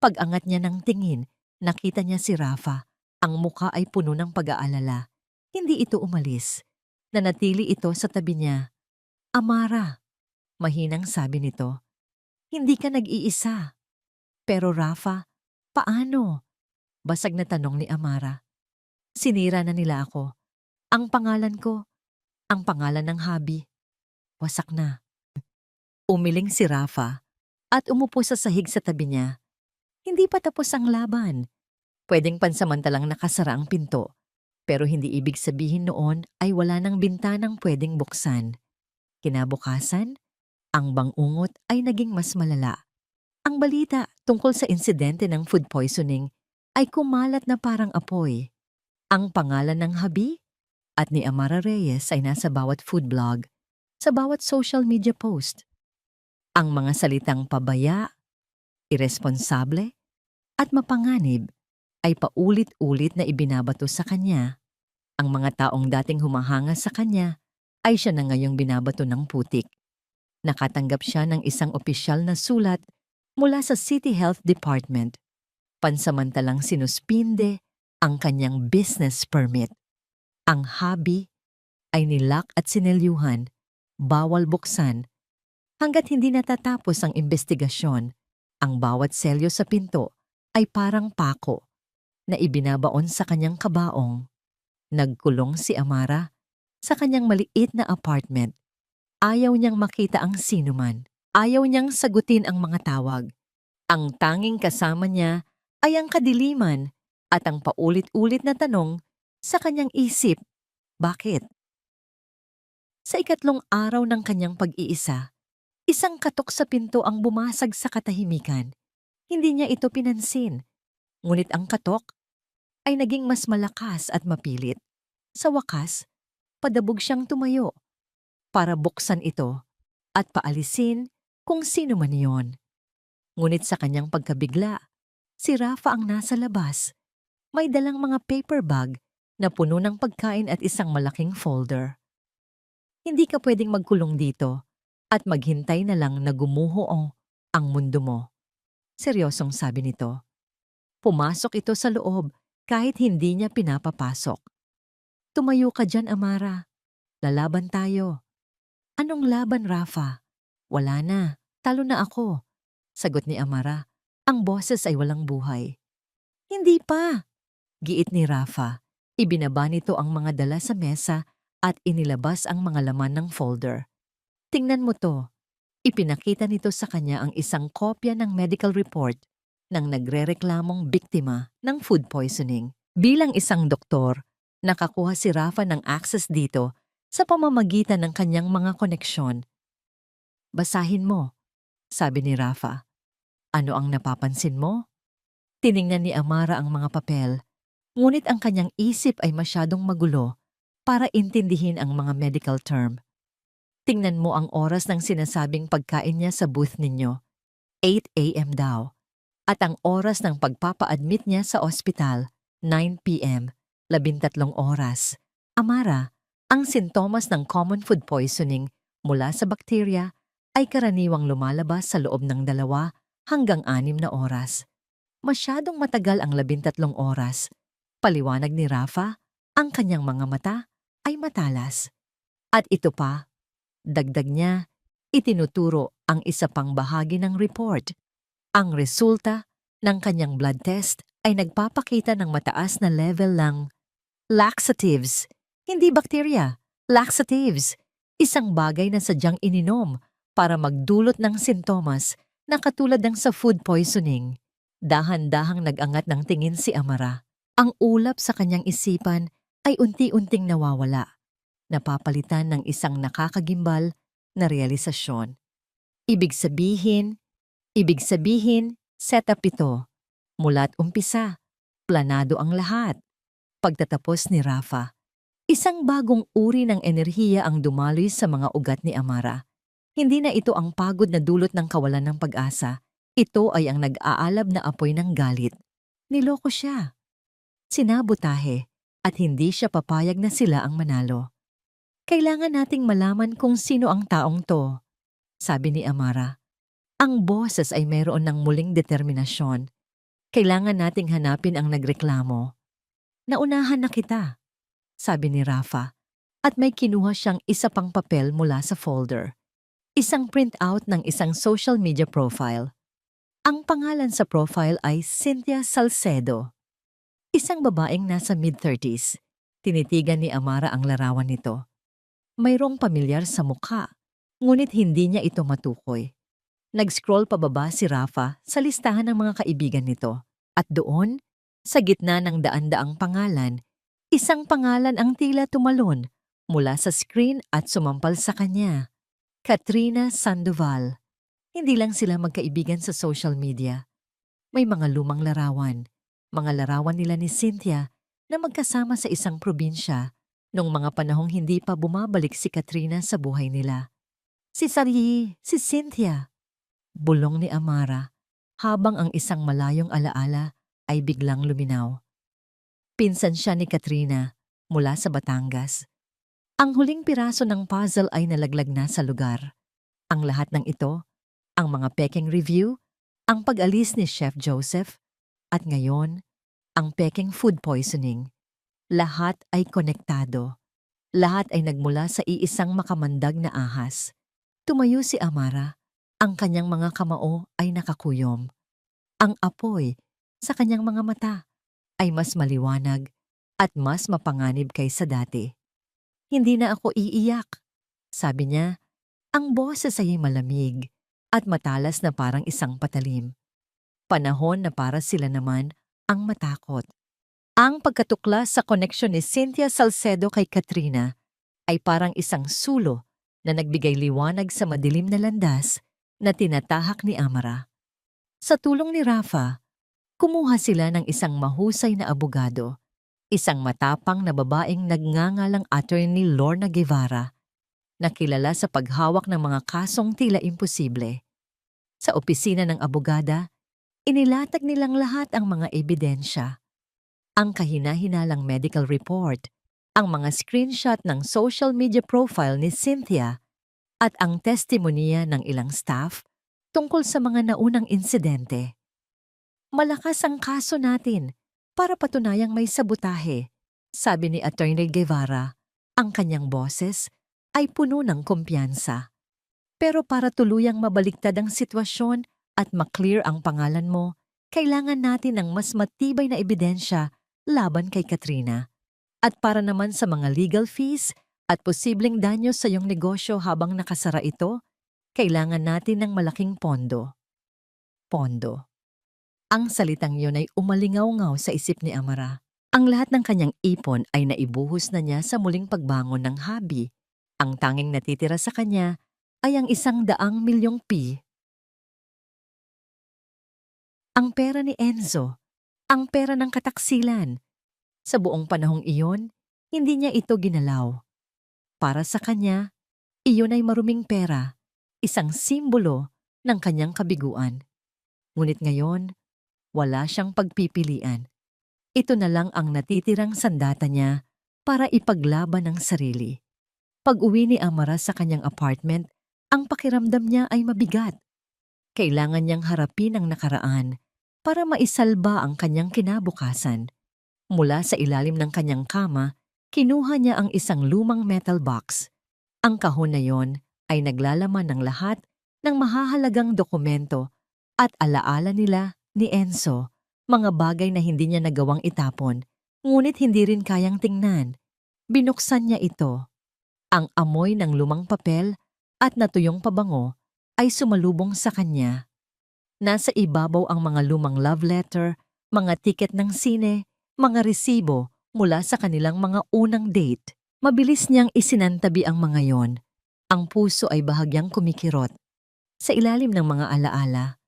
Pag-angat niya ng tingin, nakita niya si Rafa, Ang muka ay puno ng pag-aalala. Hindi ito umalis. Nanatili ito sa tabi niya. Amara, mahinang sabi nito, hindi ka nag-iisa. Pero Rafa, paano? Basag na tanong ni Amara. Sinira na nila ako. Ang pangalan ko, ang pangalan ng hobby. Wasak na. Umiling si Rafa at umupo sa sahig sa tabi niya. Hindi pa tapos ang laban. Pwedeng pansamantalang nakasara ang pinto, pero hindi ibig sabihin noon ay wala ng bintanang pwedeng buksan. Kinabukasan, ang bangungot ay naging mas malala. Ang balita tungkol sa insidente ng food poisoning ay kumalat na parang apoy. Ang pangalan ng habi at ni Amara Reyes ay nasa bawat food blog, sa bawat social media post. Ang mga salitang pabaya, iresponsable, at mapanganib ay paulit-ulit na ibinabato sa kanya. Ang mga taong dating humahanga sa kanya ay siya na ngayong binabato ng putik. Nakatanggap siya ng isang opisyal na sulat mula sa City Health Department. Pansamantalang sinuspinde ang kanyang business permit. Ang hobby ay nilak at sinelyuhan, bawal buksan. Hanggat hindi natatapos ang investigasyon, ang bawat selyo sa pinto ay parang pako na ibinabaon sa kanyang kabaong. Nagkulong si Amara sa kanyang maliit na apartment. Ayaw niyang makita ang sinuman. Ayaw niyang sagutin ang mga tawag. Ang tanging kasama niya ay ang kadiliman at ang paulit-ulit na tanong sa kanyang isip, bakit? Sa ikatlong araw ng kanyang pag-iisa, isang katok sa pinto ang bumasag sa katahimikan. Hindi niya ito pinansin. Ngunit ang katok ay naging mas malakas at mapilit. Sa wakas, padabog siyang tumayo para buksan ito at paalisin kung sino man iyon. Ngunit sa kanyang pagkabigla, si Rafa ang nasa labas. May dalang mga paper bag na puno ng pagkain at isang malaking folder. Hindi ka pwedeng magkulong dito at maghintay na lang na gumuho ang mundo mo. Seryosong sabi nito. Pumasok ito sa loob kahit hindi niya pinapapasok. Tumayo ka dyan, Amara. Lalaban tayo. Anong laban, Rafa? Wala na. Talo na ako. Sagot ni Amara. Ang boses ay walang buhay. Hindi pa. Giit ni Rafa. Ibinaba nito ang mga dala sa mesa at inilabas ang mga laman ng folder. Tingnan mo to. Ipinakita nito sa kanya ang isang kopya ng medical report ng nagrereklamong biktima ng food poisoning. Bilang isang doktor, nakakuha si Rafa ng access dito sa pamamagitan ng kanyang mga koneksyon. Basahin mo, sabi ni Rafa. Ano ang napapansin mo? Tiningnan ni Amara ang mga papel, ngunit ang kanyang isip ay masyadong magulo para intindihin ang mga medical term. Tingnan mo ang oras ng sinasabing pagkain niya sa booth ninyo. 8 a.m. daw. At ang oras ng pagpapa-admit niya sa ospital, 9 p.m., 13 oras. Amara, ang sintomas ng common food poisoning mula sa bakterya ay karaniwang lumalabas sa loob ng 2 hanggang 6 na oras. Masyadong matagal ang 13 oras. Paliwanag ni Rafa, ang kanyang mga mata ay matalas. At ito pa, dagdag niya, itinuturo ang isa pang bahagi ng report. Ang resulta ng kanyang blood test ay nagpapakita ng mataas na level ng laxatives. Hindi bakterya, laxatives. Isang bagay na sadyang ininom para magdulot ng sintomas na katulad ng sa food poisoning. Dahan-dahang nag-angat ng tingin si Amara. Ang ulap sa kanyang isipan ay unti-unting nawawala. Napapalitan ng isang nakakagimbal na realisasyon. Ibig sabihin, setup ito. Mula't umpisa, planado ang lahat. Pagtatapos ni Rafa, isang bagong uri ng enerhiya ang dumaloy sa mga ugat ni Amara. Hindi na ito ang pagod na dulot ng kawalan ng pag-asa. Ito ay ang nag-aalab na apoy ng galit. Niloko siya. Sinabotahe at hindi siya papayag na sila ang manalo. Kailangan nating malaman kung sino ang taong to, sabi ni Amara. Ang boses ay mayroon ng muling determinasyon. Kailangan nating hanapin ang nagreklamo. Naunahan na kita, sabi ni Rafa, at may kinuha siyang isa pang papel mula sa folder. Isang printout ng isang social media profile. Ang pangalan sa profile ay Cynthia Salcedo. Isang babaeng nasa mid-30s. Tinitigan ni Amara ang larawan nito. Mayroong pamilyar sa mukha, ngunit hindi niya ito matukoy. Nag-scroll pababa si Rafa sa listahan ng mga kaibigan nito. At doon, sa gitna ng daan-daang pangalan, isang pangalan ang tila tumalon mula sa screen at sumampal sa kanya. Katrina Sandoval. Hindi lang sila magkaibigan sa social media. May mga lumang larawan. Mga larawan nila ni Cynthia na magkasama sa isang probinsya noong mga panahong hindi pa bumabalik si Katrina sa buhay nila. Si Cynthia. Bulong ni Amara habang ang isang malayong alaala ay biglang luminaw. Pinsan siya ni Katrina mula sa Batangas. Ang huling piraso ng puzzle ay nalaglag na sa lugar. Ang lahat ng ito, ang mga peking review, ang pag-alis ni Chef Joseph, at ngayon, ang peking food poisoning. Lahat ay konektado. Lahat ay nagmula sa iisang makamandag na ahas. Tumayo si Amara. Ang kanyang mga kamao ay nakakuyom. Ang apoy sa kanyang mga mata ay mas maliwanag at mas mapanganib kaysa dati. Hindi na ako iiyak, sabi niya. Ang boses ay malamig at matalas na parang isang patalim. Panahon na para sila naman ang matakot. Ang pagkatuklas sa koneksyon ni Cynthia Salcedo kay Katrina ay parang isang sulo na nagbigay liwanag sa madilim na landas na tinatahak ni Amara. Sa tulong ni Rafa, kumuha sila ng isang mahusay na abogado, isang matapang na babaeng nagngangalang Attorney Lorna Guevara, na kilala sa paghawak ng mga kasong tila imposible. Sa opisina ng abogada, inilatag nilang lahat ang mga ebidensya. Ang kahina-hinalang medical report, ang mga screenshot ng social media profile ni Cynthia, at ang testimonya ng ilang staff tungkol sa mga naunang insidente. Malakas ang kaso natin para patunayang may sabotahe, sabi ni Attorney Guevara. Ang kanyang boses ay puno ng kumpiyansa. Pero para tuluyang mabaliktad ang sitwasyon at maklear ang pangalan mo, kailangan natin ng mas matibay na ebidensya laban kay Katrina. At para naman sa mga legal fees at posibleng danyo sa iyong negosyo habang nakasara ito, kailangan natin ng malaking pondo. Pondo. Ang salitang yun ay umalingaw-ngaw sa isip ni Amara. Ang lahat ng kanyang ipon ay naibuhos na niya sa muling pagbangon ng hobby. Ang tanging natitira sa kanya ay ang 100 milyong pi. Ang pera ni Enzo, ang pera ng kataksilan. Sa buong panahong iyon, hindi niya ito ginalaw. Para sa kanya, iyon ay maruming pera, isang simbolo ng kanyang kabiguan. Ngunit ngayon, wala siyang pagpipilian. Ito na lang ang natitirang sandata niya para ipaglaban ang sarili. Pag-uwi ni Amara sa kanyang apartment, ang pakiramdam niya ay mabigat. Kailangan niyang harapin ang nakaraan para maisalba ang kanyang kinabukasan. Mula sa ilalim ng kanyang kama, kinuha niya ang isang lumang metal box. Ang kahon na yon ay naglalaman ng lahat ng mahahalagang dokumento at alaala nila ni Enzo, mga bagay na hindi niya nagawang itapon, ngunit hindi rin kayang tingnan. Binuksan niya ito. Ang amoy ng lumang papel at natuyong pabango ay sumalubong sa kanya. Nasa ibabaw ang mga lumang love letter, mga tiket ng sine, mga resibo mula sa kanilang mga unang date. Mabilis niyang isinantabi ang mga yon. Ang puso ay bahagyang kumikirot. Sa ilalim ng mga alaala,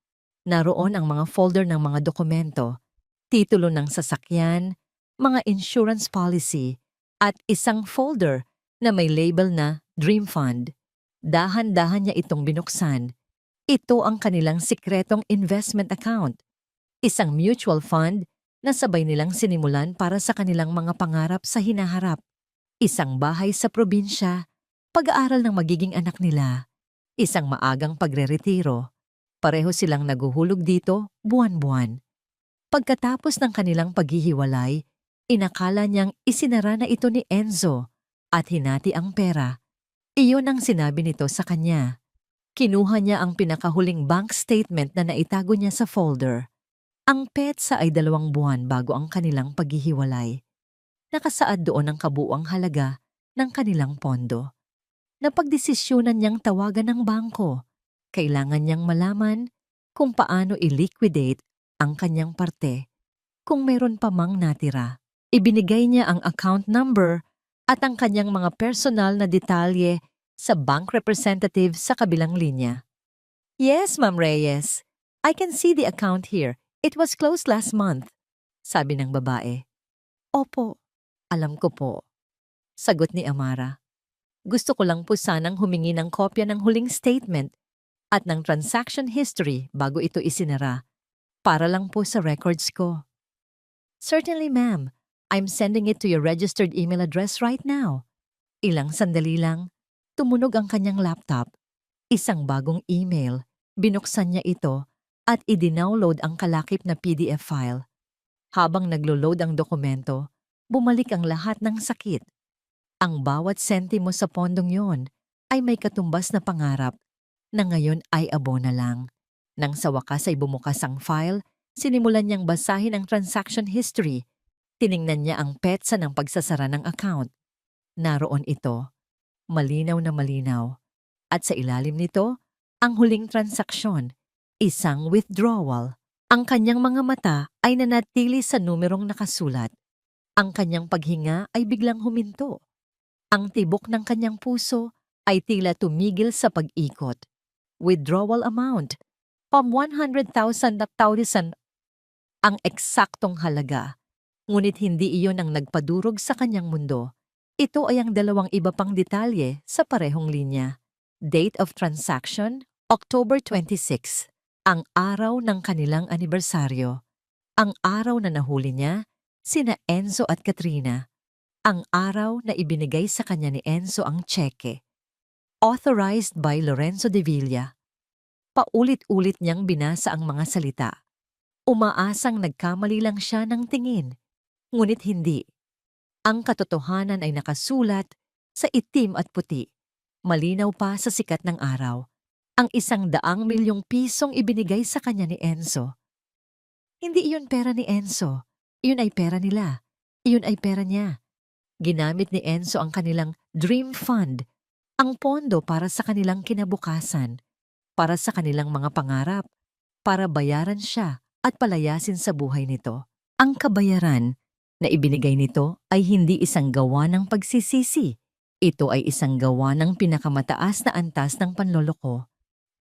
naroon ang mga folder ng mga dokumento, titulo ng sasakyan, mga insurance policy, at isang folder na may label na Dream Fund. Dahan-dahan niya itong binuksan. Ito ang kanilang sikretong investment account, isang mutual fund na sabay nilang sinimulan para sa kanilang mga pangarap sa hinaharap. Isang bahay sa probinsya, pag-aaral ng magiging anak nila, isang maagang pagreretiro. Pareho silang naguhulog dito buwan-buwan. Pagkatapos ng kanilang paghihiwalay, Inakala niyang isinara na ito ni Enzo at hinati ang pera. Iyon ang sinabi nito sa kanya. Kinuha niya ang pinakahuling bank statement na naitago niya sa folder. Ang petsa ay 2 buwan bago ang kanilang paghihiwalay. Nakasaad doon ang kabuuang halaga ng kanilang pondo. Napagdesisyonan niyang tawagan ng bangko. Kailangan niyang malaman kung paano i-liquidate ang kanyang parte kung meron pa mang natira. Ibinigay niya ang account number at ang kanyang mga personal na detalye sa bank representative sa kabilang linya. Yes, Ma'am Reyes. I can see the account here. It was closed last month, sabi ng babae. Opo, alam ko po, sagot ni Amara. Gusto ko lang po sanang humingi ng kopya ng huling statement at ng transaction history bago ito isinara, para lang po sa records ko. Certainly, ma'am. I'm sending it to your registered email address right now. Ilang sandali lang, tumunog ang kanyang laptop. Isang bagong email. Binuksan niya ito at i-download ang kalakip na PDF file. Habang naglo-load ang dokumento, bumalik ang lahat ng sakit. Ang bawat sentimo sa pondong yon ay may katumbas na pangarap na ngayon ay abo na lang. Nang sa wakas ay bumukas ang file, sinimulan niyang basahin ang transaction history. Tiningnan niya ang petsa ng pagsasara ng account. Naroon ito, malinaw na malinaw. At sa ilalim nito, ang huling transaksyon, isang withdrawal. Ang kanyang mga mata ay nanatili sa numerong nakasulat. Ang kanyang paghinga ay biglang huminto. Ang tibok ng kanyang puso ay tila tumigil sa pag-ikot. Withdrawal amount, from 100,000 na 1,000 ang eksaktong halaga. Ngunit hindi iyon ang nagpadurog sa kanyang mundo. Ito ay ang 2 iba pang detalye sa parehong linya. Date of transaction, October 26, ang araw ng kanilang anibersaryo. Ang araw na nahuli niya, sina Enzo at Katrina. Ang araw na ibinigay sa kanya ni Enzo ang tseke. Authorized by Lorenzo de Villa. Paulit-ulit niyang binasa ang mga salita. Umaasang nagkamali lang siya ng tingin. Ngunit hindi. Ang katotohanan ay nakasulat sa itim at puti. Malinaw pa sa sikat ng araw. Ang 100 milyong pisong ibinigay sa kanya ni Enzo. Hindi iyon pera ni Enzo. Iyon ay pera nila. Iyon ay pera niya. Ginamit ni Enzo ang kanilang dream fund, ang pondo para sa kanilang kinabukasan, para sa kanilang mga pangarap, para bayaran siya at palayasin sa buhay nito. Ang kabayaran na ibinigay nito ay hindi isang gawa ng pagsisisi. Ito ay isang gawa ng pinakamataas na antas ng panloloko,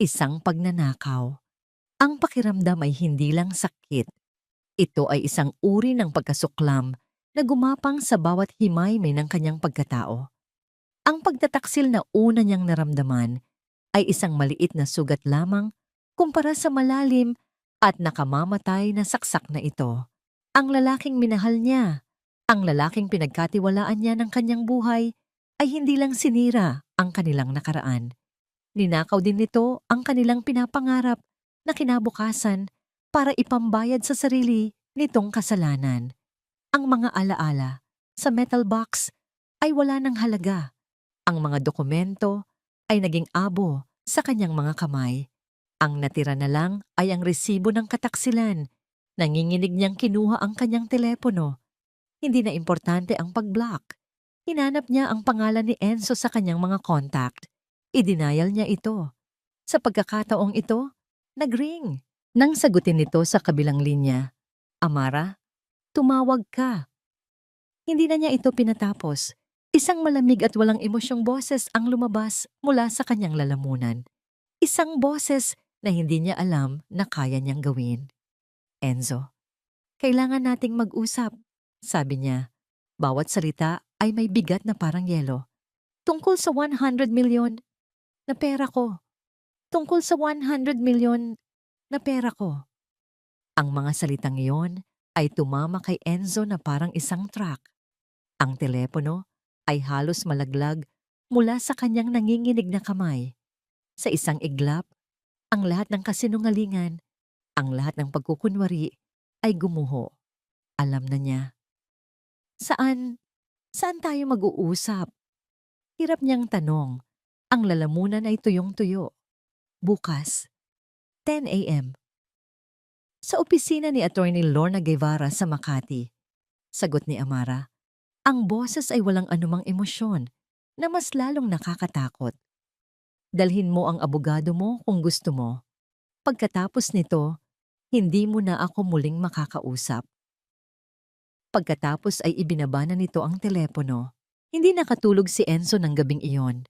isang pagnanakaw. Ang pakiramdam ay hindi lang sakit. Ito ay isang uri ng pagkasuklam na gumapang sa bawat himay-may ng kanyang pagkatao. Ang pagtataksil na una niyang naramdaman ay isang maliit na sugat lamang kumpara sa malalim at nakamamatay na saksak na ito. Ang lalaking minahal niya, ang lalaking pinagkatiwalaan niya ng kanyang buhay, ay hindi lang sinira ang kanilang nakaraan. Ninakaw din nito ang kanilang pinapangarap na kinabukasan para ipambayad sa sarili nitong kasalanan. Ang mga alaala sa metal box ay wala ng halaga. Ang mga dokumento ay naging abo sa kanyang mga kamay. Ang natira na lang ay ang resibo ng kataksilan. Nanginginig niyang kinuha ang kanyang telepono. Hindi na importante ang pag-block. Hinanap niya ang pangalan ni Enzo sa kanyang mga contact. I-denial niya ito. Sa pagkakataong ito, nag-ring. Nang sagutin nito sa kabilang linya, Amara, tumawag ka. Hindi na niya ito pinatapos. Isang malamig at walang emosyong boses ang lumabas mula sa kanyang lalamunan. Isang boses na hindi niya alam na kaya niyang gawin. Enzo, kailangan nating mag-usap, sabi niya. Bawat salita ay may bigat na parang yelo. Tungkol sa 100 milyon na pera ko. Tungkol sa 100 milyon na pera ko. Ang mga salitang iyon ay tumama kay Enzo na parang isang truck. Ang telepono ay halos malaglag mula sa kanyang nanginginig na kamay. Sa isang iglap, ang lahat ng kasinungalingan, ang lahat ng pagkukunwari ay gumuho. Alam na niya. Saan? Saan tayo mag-uusap? Hirap niyang tanong. Ang lalamunan ay tuyong-tuyo. Bukas, 10 a.m. Sa opisina ni Attorney Lorna Guevara sa Makati. Sagot ni Amara. Ang boses ay walang anumang emosyon na mas lalong nakakatakot. Dalhin mo ang abogado mo kung gusto mo. Pagkatapos nito, hindi mo na ako muling makakausap. Pagkatapos ay ibinaba na nito ang telepono. Hindi nakatulog si Enzo ng gabing iyon.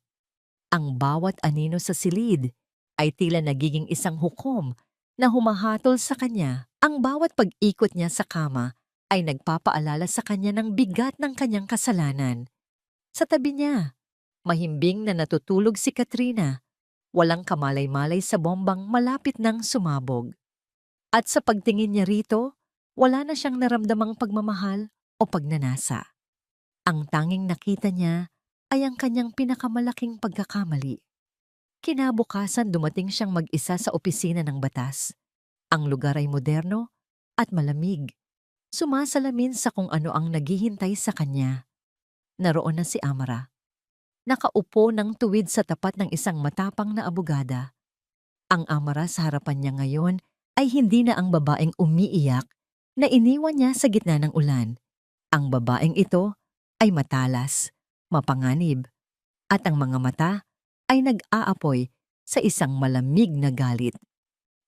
Ang bawat anino sa silid ay tila nagiging isang hukom na humahatol sa kanya. Ang bawat pag-ikot niya sa kama ay nagpapaalala sa kanya ng bigat ng kanyang kasalanan. Sa tabi niya, mahimbing na natutulog si Katrina, walang kamalay-malay sa bombang malapit nang sumabog. At sa pagtingin niya rito, wala na siyang naramdamang pagmamahal o pagnanasa. Ang tanging nakita niya ay ang kanyang pinakamalaking pagkakamali. Kinabukasan dumating siyang mag-isa sa opisina ng batas. Ang lugar ay moderno at malamig. Sumasalamin sa kung ano ang naghihintay sa kanya. Naroon na si Amara. Nakaupo ng tuwid sa tapat ng isang matapang na abogada. Ang Amara sa harapan niya ngayon ay hindi na ang babaeng umiiyak na iniwan niya sa gitna ng ulan. Ang babaeng ito ay matalas, mapanganib, at ang mga mata ay nag-aapoy sa isang malamig na galit.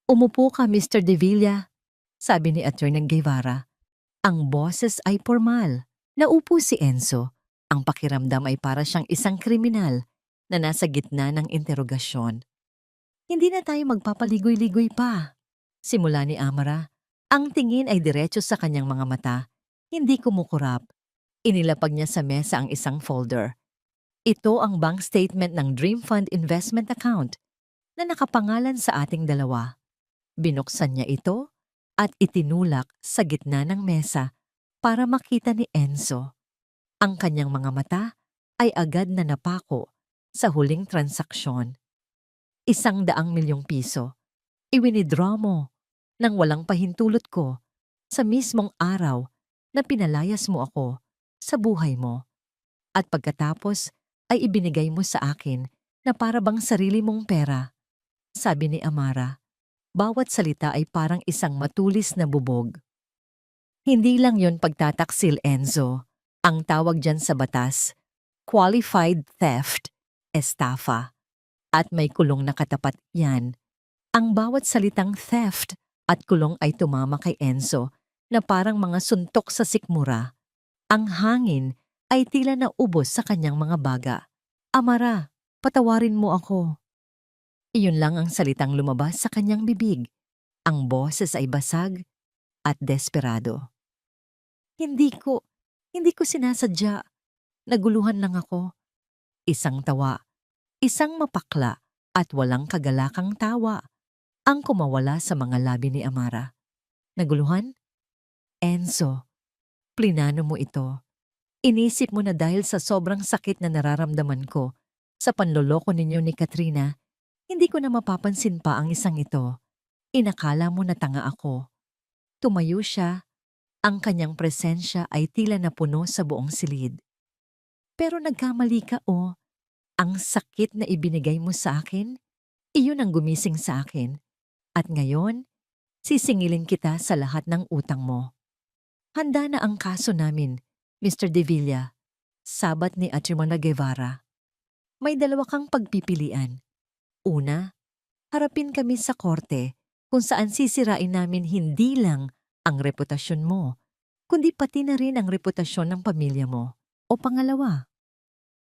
Umupo ka, Mr. De Villa, sabi ni Attorney Guevara. Ang boses ay formal. Naupo si Enzo. Ang pakiramdam ay para siyang isang kriminal na nasa gitna ng interogasyon. Hindi na tayo magpapaligoy-ligoy pa. Simula ni Amara. Ang tingin ay diretso sa kanyang mga mata. Hindi kumukurap. Inilapag niya sa mesa ang isang folder. Ito ang bank statement ng Dream Fund Investment Account na nakapangalan sa ating dalawa. Binuksan niya ito at itinulak sa gitna ng mesa para makita ni Enzo. Ang kanyang mga mata ay agad na napako sa huling transaksyon. 100,000,000 piso. Iwinidraw mo nang walang pahintulot ko sa mismong araw na pinalayas mo ako sa buhay mo. At pagkatapos ay ibinigay mo sa akin na para bang sarili mong pera. Sabi ni Amara, bawat salita ay parang isang matulis na bubog. Hindi lang yon pagtataksil, Enzo. Ang tawag dyan sa batas, qualified theft, estafa. At may kulong na katapat yan. Ang bawat salitang theft at kulong ay tumama kay Enzo na parang mga suntok sa sikmura. Ang hangin ay tila naubos sa kanyang mga baga. Amara, patawarin mo ako. Iyon lang ang salitang lumabas sa kanyang bibig. Ang boses ay basag at desperado. Hindi ko sinasadya. Naguluhan lang ako. Isang tawa, isang mapakla at walang kagalakang tawa ang kumawala sa mga labi ni Amara. Naguluhan? Enzo, plinano mo ito. Inisip mo na dahil sa sobrang sakit na nararamdaman ko sa panloloko ninyo ni Katrina, hindi ko na mapapansin pa ang isang ito. Inakala mo na tanga ako. Tumayo siya. Ang kanyang presensya ay tila napuno sa buong silid. Pero nagkamali ka o. Ang sakit na ibinigay mo sa akin, iyon ang gumising sa akin. At ngayon, sisingilin kita sa lahat ng utang mo. Handa na ang kaso namin, Mr. De Villa. Sabat ni Attorney Guevara. May dalawa kang pagpipilian. Una, harapin kami sa korte kung saan sisirain namin hindi lang ang reputasyon mo, kundi pati na rin ang reputasyon ng pamilya mo. O pangalawa,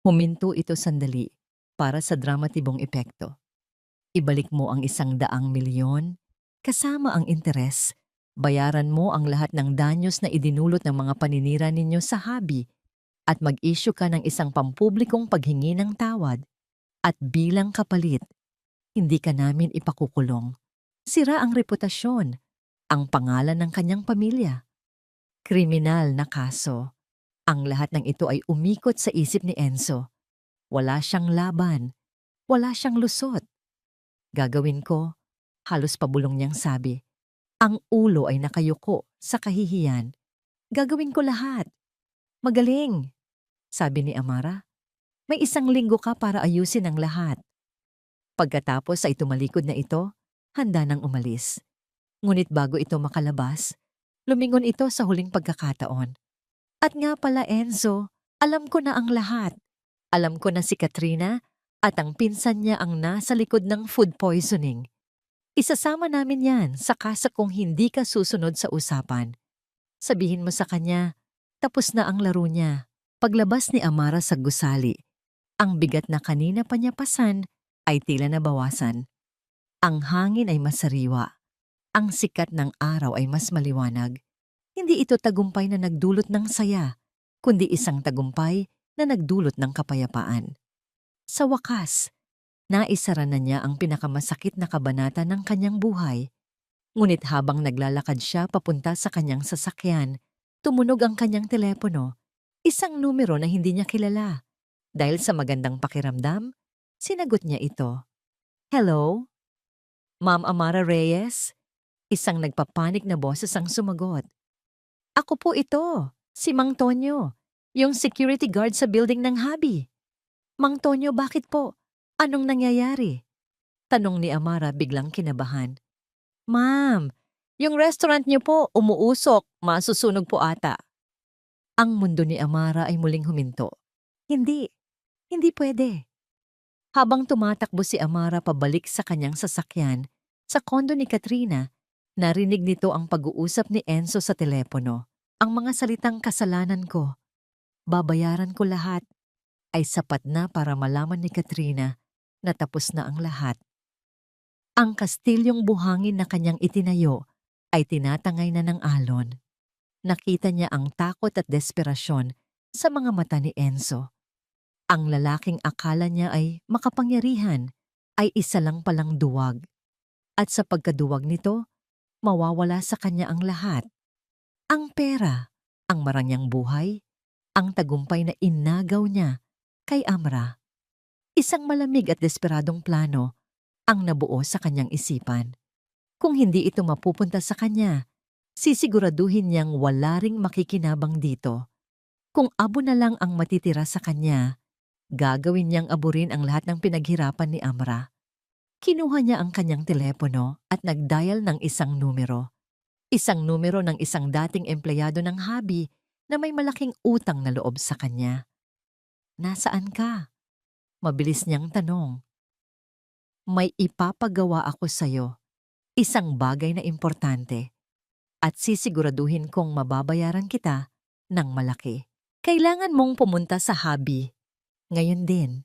huminto ito sandali para sa dramatibong epekto. Ibalik mo ang 100,000,000 kasama ang interes. Bayaran mo ang lahat ng danyos na idinulot ng mga paninira ninyo sa hobby at mag-issue ka ng isang pampublikong paghingi ng tawad. At bilang kapalit, hindi ka namin ipakukulong. Sira ang reputasyon, ang pangalan ng kanyang pamilya. Kriminal na kaso. Ang lahat ng ito ay umikot sa isip ni Enzo. Wala siyang laban. Wala siyang lusot. Gagawin ko, halos pabulong niyang sabi. Ang ulo ay nakayuko sa kahihiyan. Gagawin ko lahat. Magaling, sabi ni Amara. May 1 linggo ka para ayusin ang lahat. Pagkatapos ay tumalikod na ito, handa nang umalis. Ngunit bago ito makalabas, lumingon ito sa huling pagkakataon. At nga pala Enzo, alam ko na ang lahat. Alam ko na si Katrina at ang pinsan niya ang nasa likod ng food poisoning. Isasama namin yan sa kasa kung hindi ka susunod sa usapan. Sabihin mo sa kanya, tapos na ang laro niya. Paglabas ni Amara sa gusali, ang bigat na kanina pa niya pasan ay tila nabawasan. Ang hangin ay masariwa. Ang sikat ng araw ay mas maliwanag. Hindi ito tagumpay na nagdulot ng saya, kundi isang tagumpay na nagdulot ng kapayapaan. Sa wakas, naisara na niya ang pinakamasakit na kabanata ng kanyang buhay. Ngunit habang naglalakad siya papunta sa kanyang sasakyan, tumunog ang kanyang telepono, isang numero na hindi niya kilala. Dahil sa magandang pakiramdam, sinagot niya ito. Hello? Ma'am Amara Reyes? Isang nagpapanik na boses ang sumagot. Ako po ito, si Mang Tonyo, yung security guard sa building ng Habi. Mang Tonyo, bakit po? Anong nangyayari? Tanong ni Amara biglang kinabahan. Ma'am, yung restaurant niyo po umuusok, masusunog po ata. Ang mundo ni Amara ay muling huminto. Hindi pwede. Habang tumatakbo si Amara pabalik sa kanyang sasakyan, sa kondo ni Katrina, narinig nito ang pag-uusap ni Enzo sa telepono. Ang mga salitang kasalanan ko, babayaran ko lahat, ay sapat na para malaman ni Katrina na tapos na ang lahat. Ang kastilyong buhangin na kanyang itinayo ay tinatangay na ng alon. Nakita niya ang takot at desperasyon sa mga mata ni Enzo. Ang lalaking akala niya ay makapangyarihan ay isa lang palang duwag. At sa pagkaduwag nito, mawawala sa kanya ang lahat. Ang pera, ang marangyang buhay, ang tagumpay na inagaw niya kay Amra. Isang malamig at desperadong plano ang nabuo sa kanyang isipan. Kung hindi ito mapupunta sa kanya, sisiguraduhin niyang wala ring makikinabang dito. Kung abo na lang ang matitira sa kanya, gagawin niyang aburin ang lahat ng pinaghirapan ni Amra. Kinuha niya ang kanyang telepono at nag-dial ng isang numero. Isang numero ng isang dating empleyado ng Habi na may malaking utang na loob sa kanya. Nasaan ka? Mabilis niyang tanong. May ipapagawa ako sa'yo. Isang bagay na importante. At sisiguraduhin kong mababayaran kita ng malaki. Kailangan mong pumunta sa Habi. Ngayon din.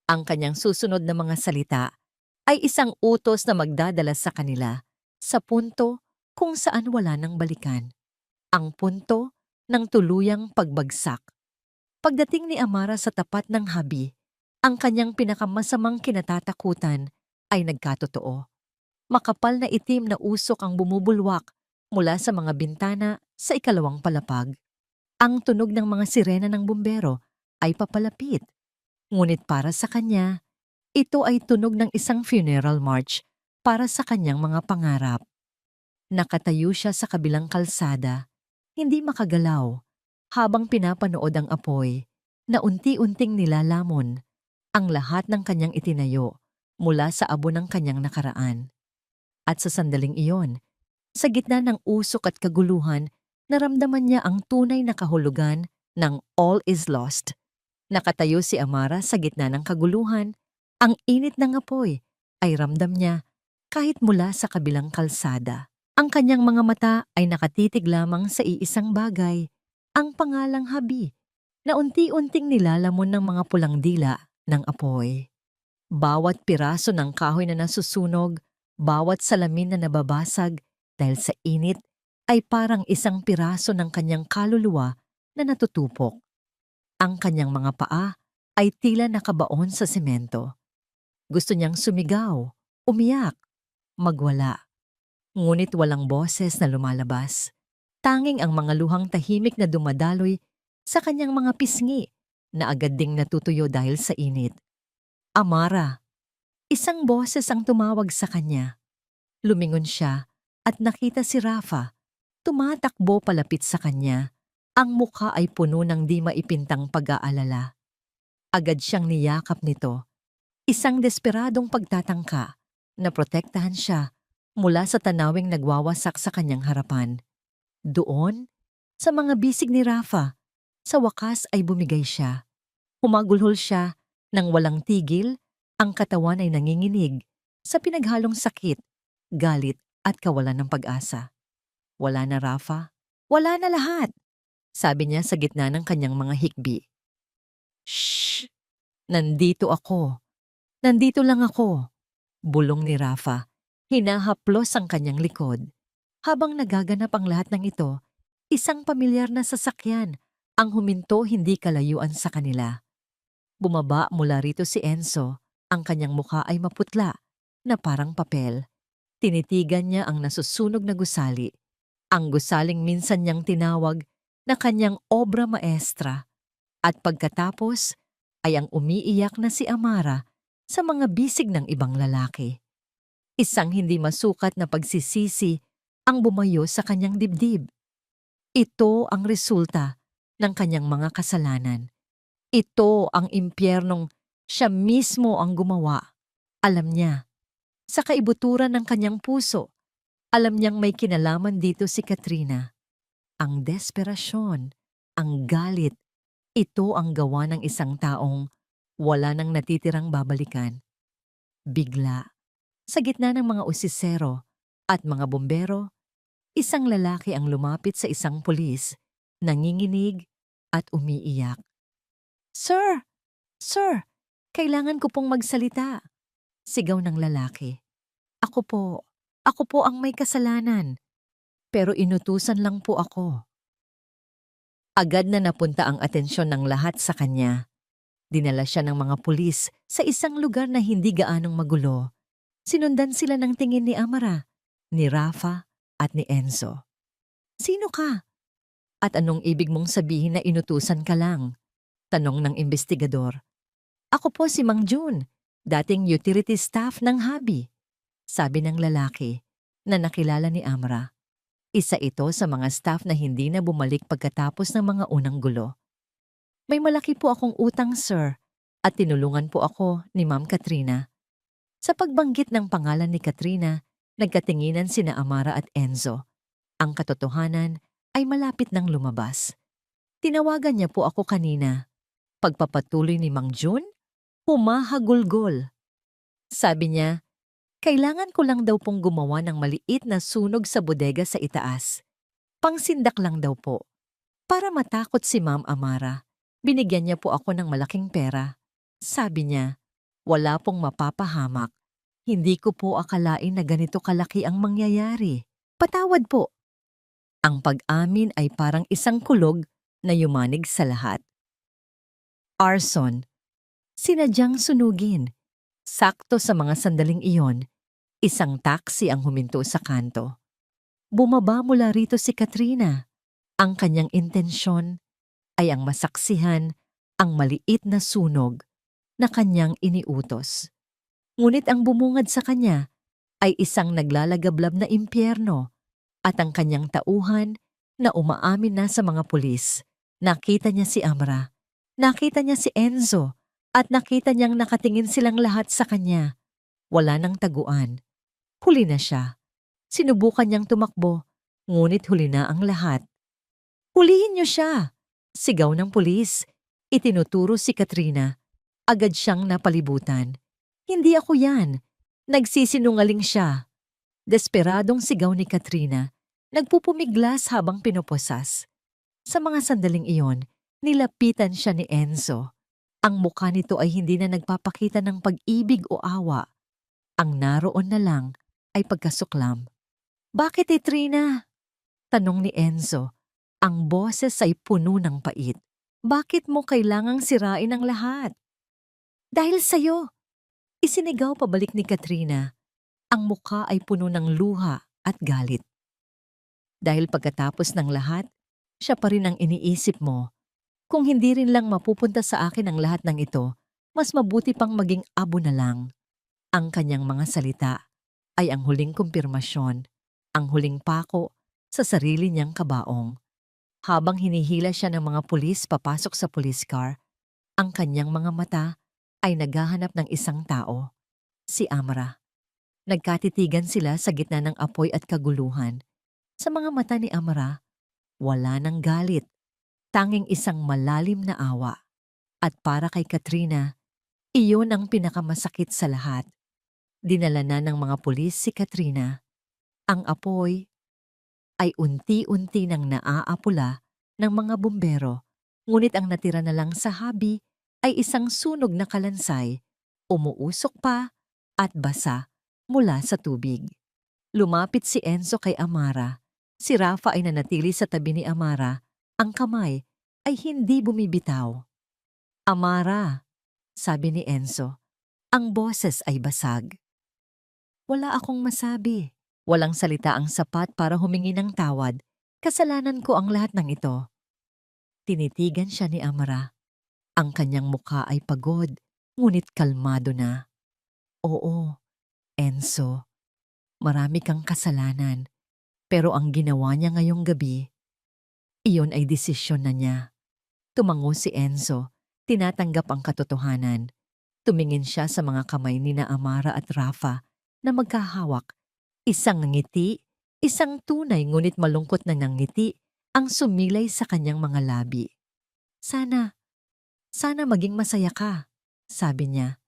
Ang kanyang susunod na mga salita ay isang utos na magdadala sa kanila sa punto kung saan wala nang balikan. Ang punto ng tuluyang pagbagsak. Pagdating ni Amara sa tapat ng Habi, ang kanyang pinakamasamang kinatatakutan ay nagkatotoo. Makapal na itim na usok ang bumubulwak mula sa mga bintana sa ikalawang palapag. Ang tunog ng mga sirena ng bumbero ay papalapit. Ngunit para sa kanya, ito ay tunog ng isang funeral march para sa kanyang mga pangarap. Nakatayo siya sa kabilang kalsada, hindi makagalaw, habang pinapanood ang apoy na unti-unting nilalamon ang lahat ng kanyang itinayo mula sa abo ng kanyang nakaraan. At sa sandaling iyon, sa gitna ng usok at kaguluhan, naramdaman niya ang tunay na kahulugan ng all is lost. Nakatayo si Amara sa gitna ng kaguluhan, ang init ng apoy ay ramdam niya kahit mula sa kabilang kalsada. Ang kanyang mga mata ay nakatitig lamang sa iisang bagay, ang pangalang Habi, na unti-unting nilalamon ng mga pulang dila ng apoy. Bawat piraso ng kahoy na nasusunog, bawat salamin na nababasag dahil sa init ay parang isang piraso ng kanyang kaluluwa na natutupok. Ang kanyang mga paa ay tila nakabaon sa semento. Gusto niyang sumigaw, umiyak, magwala. Ngunit walang boses na lumalabas. Tanging ang mga luhang tahimik na dumadaloy sa kanyang mga pisngi na agad ding natutuyo dahil sa init. Amara. Isang boses ang tumawag sa kanya. Lumingon siya at nakita si Rafa. Tumatakbo palapit sa kanya. Ang mukha ay puno ng di maipintang pag-aalala. Agad siyang niyakap nito, isang desperadong pagtatangka na protektahan siya mula sa tanawing nagwawasak sa kanyang harapan. Doon, sa mga bisig ni Rafa, sa wakas ay bumigay siya. Humagulhol siya nang walang tigil, ang katawan ay nanginginig sa pinaghalong sakit, galit at kawalan ng pag-asa. Wala na, Rafa. Wala na lahat, sabi niya sa gitna ng kanyang mga hikbi. Shh! Nandito ako. Nandito lang ako, bulong ni Rafa. Hinahaplos ang kanyang likod. Habang nagaganap ang lahat ng ito, isang pamilyar na sasakyan ang huminto hindi kalayuan sa kanila. Bumaba mula rito si Enzo, ang kanyang mukha ay maputla na parang papel. Tinitigan niya ang nasusunog na gusali, ang gusaling minsan niyang tinawag na kanyang obra maestra. At pagkatapos ay ang umiiyak na si Amara sa mga bisig ng ibang lalaki. Isang hindi masukat na pagsisisi ang bumayo sa kanyang dibdib. Ito ang resulta ng kanyang mga kasalanan. Ito ang impyernong siya mismo ang gumawa. Alam niya, sa kaibuturan ng kanyang puso, alam niyang may kinalaman dito si Katrina. Ang desperasyon, ang galit, ito ang gawa ng isang taong wala nang natitirang babalikan. Bigla, sa gitna ng mga usisero at mga bombero, isang lalaki ang lumapit sa isang pulis, nanginginig at umiiyak. Sir! Sir! Kailangan ko pong magsalita, sigaw ng lalaki. Ako po ang may kasalanan, pero inutusan lang po ako. Agad na napunta ang atensyon ng lahat sa kanya. Dinala siya ng mga pulis sa isang lugar na hindi gaanong magulo. Sinundan sila ng tingin ni Amara, ni Rafa at ni Enzo. Sino ka? At anong ibig mong sabihin na inutusan ka lang? Tanong ng investigador. Ako po si Mang Jun, dating utility staff ng Habi, sabi ng lalaki na nakilala ni Amara. Isa ito sa mga staff na hindi na bumalik pagkatapos ng mga unang gulo. May malaki po akong utang, sir, at tinulungan po ako ni Ma'am Katrina. Sa pagbanggit ng pangalan ni Katrina, nagkatinginan sina Amara at Enzo. Ang katotohanan ay malapit nang lumabas. Tinawagan niya po ako kanina. Pagpapatuloy ni Mang Jun, humahagulgol. Sabi niya, kailangan ko lang daw pong gumawa ng maliit na sunog sa bodega sa itaas. Pangsindak lang daw po. Para matakot si Ma'am Amara, binigyan niya po ako ng malaking pera. Sabi niya, wala pong mapapahamak. Hindi ko po akalain na ganito kalaki ang mangyayari. Patawad po. Ang pag-amin ay parang isang kulog na yumanig sa lahat. Arson. Sinadyang sunugin. Sakto sa mga sandaling iyon, isang taxi ang huminto sa kanto. Bumaba mula rito si Katrina. Ang kanyang intensyon ay ang masaksihan ang maliit na sunog na kanyang iniutos. Ngunit ang bumungad sa kanya ay isang naglalagablab na impyerno at ang kanyang tauhan na umaamin na sa mga pulis. Nakita niya si Amra, nakita niya si Enzo, at nakita niyang nakatingin silang lahat sa kanya. Wala nang taguan. Huli na siya. Sinubukan niyang tumakbo, ngunit huli na ang lahat. Hulihin niyo siya! Sigaw ng pulis. Itinuturo si Katrina. Agad siyang napalibutan. Hindi ako yan. Nagsisinungaling siya. Desperadong sigaw ni Katrina. Nagpupumiglas habang pinoposas. Sa mga sandaling iyon, nilapitan siya ni Enzo. Ang mukha nito ay hindi na nagpapakita ng pag-ibig o awa. Ang naroon na lang ay pagkasuklam. Bakit, Trina? Tanong ni Enzo. Ang boses ay puno ng pait. Bakit mo kailangang sirain ang lahat? Dahil sa'yo. Isinigaw pabalik ni Katrina. Ang mukha ay puno ng luha at galit. Dahil pagkatapos ng lahat, siya pa rin ang iniisip mo. Kung hindi rin lang mapupunta sa akin ang lahat ng ito, mas mabuti pang maging abo na lang. Ang kanyang mga salita ay ang huling kumpirmasyon, ang huling pako sa sarili niyang kabaong. Habang hinihila siya ng mga pulis papasok sa police car, ang kanyang mga mata ay naghahanap ng isang tao, si Amara. Nagkatitigan sila sa gitna ng apoy at kaguluhan. Sa mga mata ni Amara, wala ng galit, tanging isang malalim na awa. At para kay Katrina, iyon ang pinakamasakit sa lahat. Dinala na ng mga pulis si Katrina. Ang apoy ay unti-unti nang naaapula ng mga bumbero, ngunit ang natira na lang sa habi ay isang sunog na kalansay, umuusok pa at basa mula sa tubig. Lumapit si Enzo kay Amara. Si Rafa ay nanatili sa tabi ni Amara. Ang kamay ay hindi bumibitaw. Amara, sabi ni Enzo, ang boses ay basag. Wala akong masabi. Walang salita ang sapat para humingi ng tawad. Kasalanan ko ang lahat ng ito. Tinitigan siya ni Amara. Ang kanyang mukha ay pagod, ngunit kalmado na. Oo, Enzo, marami kang kasalanan. Pero ang ginawa niya ngayong gabi, iyon ay desisyon na niya. Tumango si Enzo, tinatanggap ang katotohanan. Tumingin siya sa mga kamay ni na Amara at Rafa na magkahawak. Isang ngiti, isang tunay ngunit malungkot na ngiti ang sumilay sa kanyang mga labi. Sana maging masaya ka, sabi niya.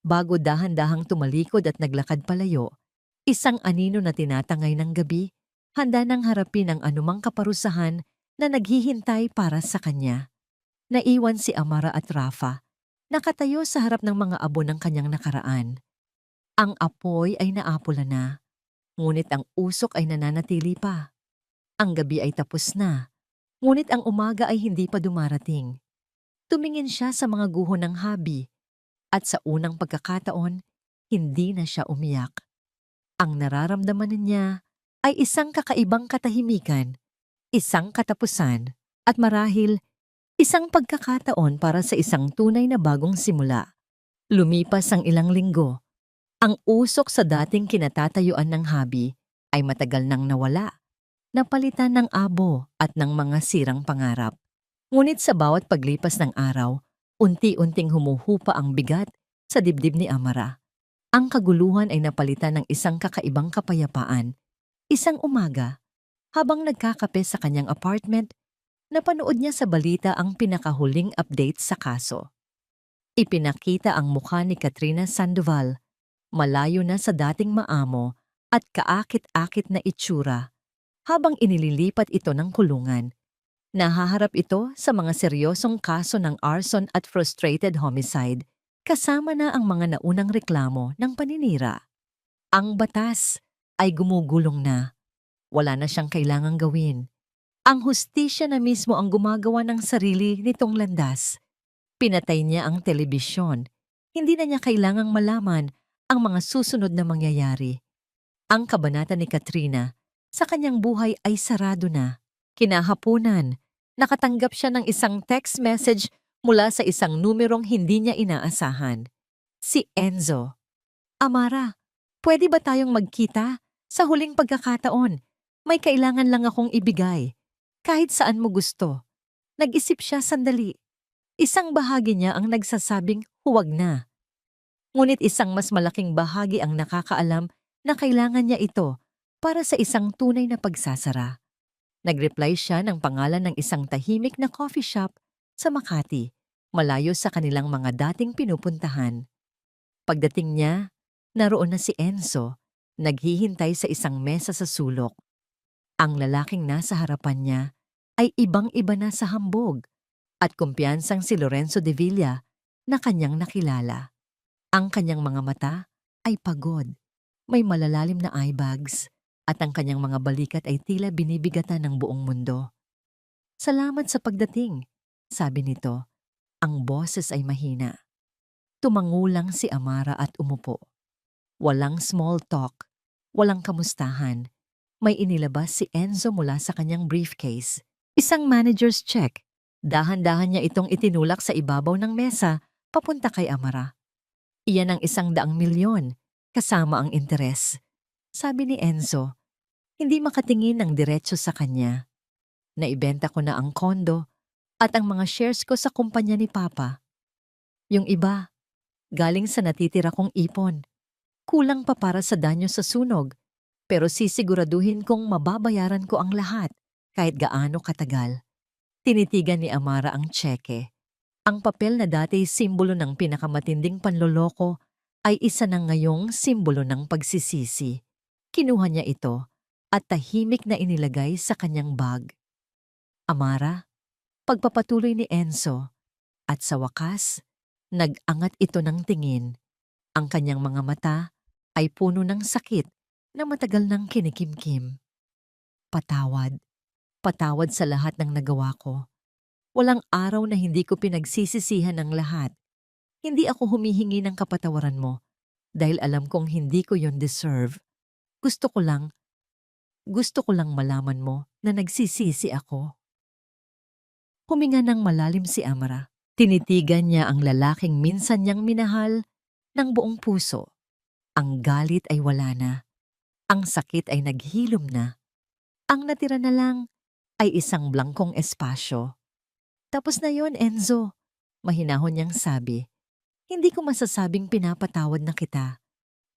Bago dahan-dahang tumalikod at naglakad palayo, isang anino na tinatangay ng gabi, handa nang harapin ang anumang kaparusahan na naghihintay para sa kanya. Naiwan si Amara at Rafa, nakatayo sa harap ng mga abo ng kanyang nakaraan. Ang apoy ay naapula na, ngunit ang usok ay nananatili pa. Ang gabi ay tapos na, ngunit ang umaga ay hindi pa dumarating. Tumingin siya sa mga guho ng habi, at sa unang pagkakataon, hindi na siya umiyak. Ang nararamdaman niya ay isang kakaibang katahimikan, isang katapusan, at marahil isang pagkakataon para sa isang tunay na bagong simula. Lumipas ang ilang linggo. Ang usok sa dating kinatatayuan ng habi ay matagal nang nawala, napalitan ng abo at ng mga sirang pangarap. Ngunit sa bawat paglipas ng araw, unti-unting humuhupa ang bigat sa dibdib ni Amara. Ang kaguluhan ay napalitan ng isang kakaibang kapayapaan. Isang umaga, habang nagkakape sa kanyang apartment, napanood niya sa balita ang pinakahuling update sa kaso. Ipinakita ang mukha ni Katrina Sandoval, malayo na sa dating maamo at kaakit-akit na itsura. Habang inililipat ito ng kulungan, nahaharap ito sa mga seryosong kaso ng arson at frustrated homicide, kasama na ang mga naunang reklamo ng paninira. Ang batas ay gumugulong na. Wala na siyang kailangang gawin. Ang hustisya na mismo ang gumagawa ng sarili nitong landas. Pinatay niya ang telebisyon. Hindi na niya kailangang malaman ang mga susunod na mangyayari. Ang kabanata ni Katrina sa kanyang buhay ay sarado na. Kinahapunan, nakatanggap siya ng isang text message mula sa isang numerong hindi niya inaasahan. Si Enzo. Amara, pwede ba tayong magkita? Sa huling pagkakataon, may kailangan lang akong ibigay. Kahit saan mo gusto. Nag-isip siya sandali. Isang bahagi niya ang nagsasabing huwag na. Ngunit isang mas malaking bahagi ang nakakaalam na kailangan niya ito para sa isang tunay na pagsasara. Nag-reply siya ng pangalan ng isang tahimik na coffee shop sa Makati, malayo sa kanilang mga dating pinupuntahan. Pagdating niya, naroon na si Enzo, naghihintay sa isang mesa sa sulok. Ang lalaking nasa harapan niya ay ibang-iba na sa hambog at kumpiyansang si Lorenzo de Villa na kanyang nakilala. Ang kanyang mga mata ay pagod, may malalalim na eye bags at ang kanyang mga balikat ay tila binibigatan ng buong mundo. Salamat sa pagdating, sabi nito. Ang boses ay mahina. Tumango lang si Amara at umupo. Walang small talk, walang kamustahan. May inilabas si Enzo mula sa kanyang briefcase. Isang manager's check. Dahan-dahan niya itong itinulak sa ibabaw ng mesa papunta kay Amara. Iyan ang 100,000,000, kasama ang interes. Sabi ni Enzo, hindi makatingin ng diretso sa kanya. Naibenta ko na ang kondo at ang mga shares ko sa kumpanya ni Papa. Yung iba, galing sa natitira kong ipon. Kulang pa para sa danyo sa sunog, pero sisiguraduhin kong mababayaran ko ang lahat kahit gaano katagal. Tinitigan ni Amara ang tseke. Ang papel na dati simbolo ng pinakamatinding panloloko ay isa na ngayong simbolo ng pagsisisi. Kinuha niya ito at tahimik na inilagay sa kanyang bag. Amara, pagpapatuloy ni Enzo, at sa wakas, nag-angat ito ng tingin. Ang kanyang mga mata ay puno ng sakit na matagal nang kinikimkim. Patawad. Patawad sa lahat ng nagawa ko. Walang araw na hindi ko pinagsisisihan ang lahat. Hindi ako humihingi ng kapatawaran mo dahil alam kong hindi ko yon deserve. Gusto ko lang malaman mo na nagsisisi ako. Huminga ng malalim si Amara. Tinitigan niya ang lalaking minsan niyang minahal ng buong puso. Ang galit ay wala na. Ang sakit ay naghilom na. Ang natira na lang ay isang blangkong espasyo. Tapos na yon, Enzo. Mahinahon niyang sabi. Hindi ko masasabing pinapatawad na kita.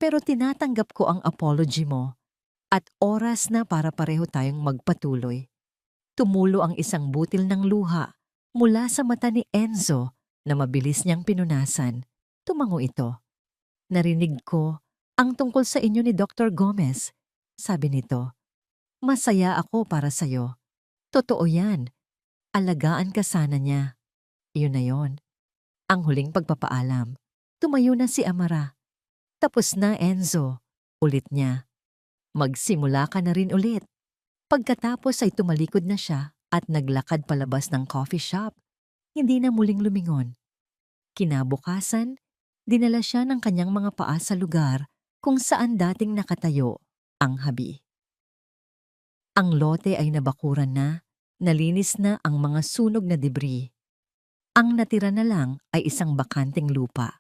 Pero tinatanggap ko ang apology mo. At oras na para pareho tayong magpatuloy. Tumulo ang isang butil ng luha mula sa mata ni Enzo na mabilis niyang pinunasan. Tumango ito. Narinig ko ang tungkol sa inyo ni Dr. Gomez. Sabi nito, masaya ako para sa'yo. Totoo yan. Alagaan ka sana niya. Iyon na yon. Ang huling pagpapaalam. Tumayo na si Amara. Tapos na, Enzo. Ulit niya. Magsimula ka na rin ulit. Pagkatapos ay tumalikod na siya at naglakad palabas ng coffee shop. Hindi na muling lumingon. Kinabukasan, dinala siya ng kanyang mga paa sa lugar kung saan dating nakatayo ang habi. Ang lote ay nabakuran na, nalinis na ang mga sunog na debris. Ang natira na lang ay isang bakanting lupa.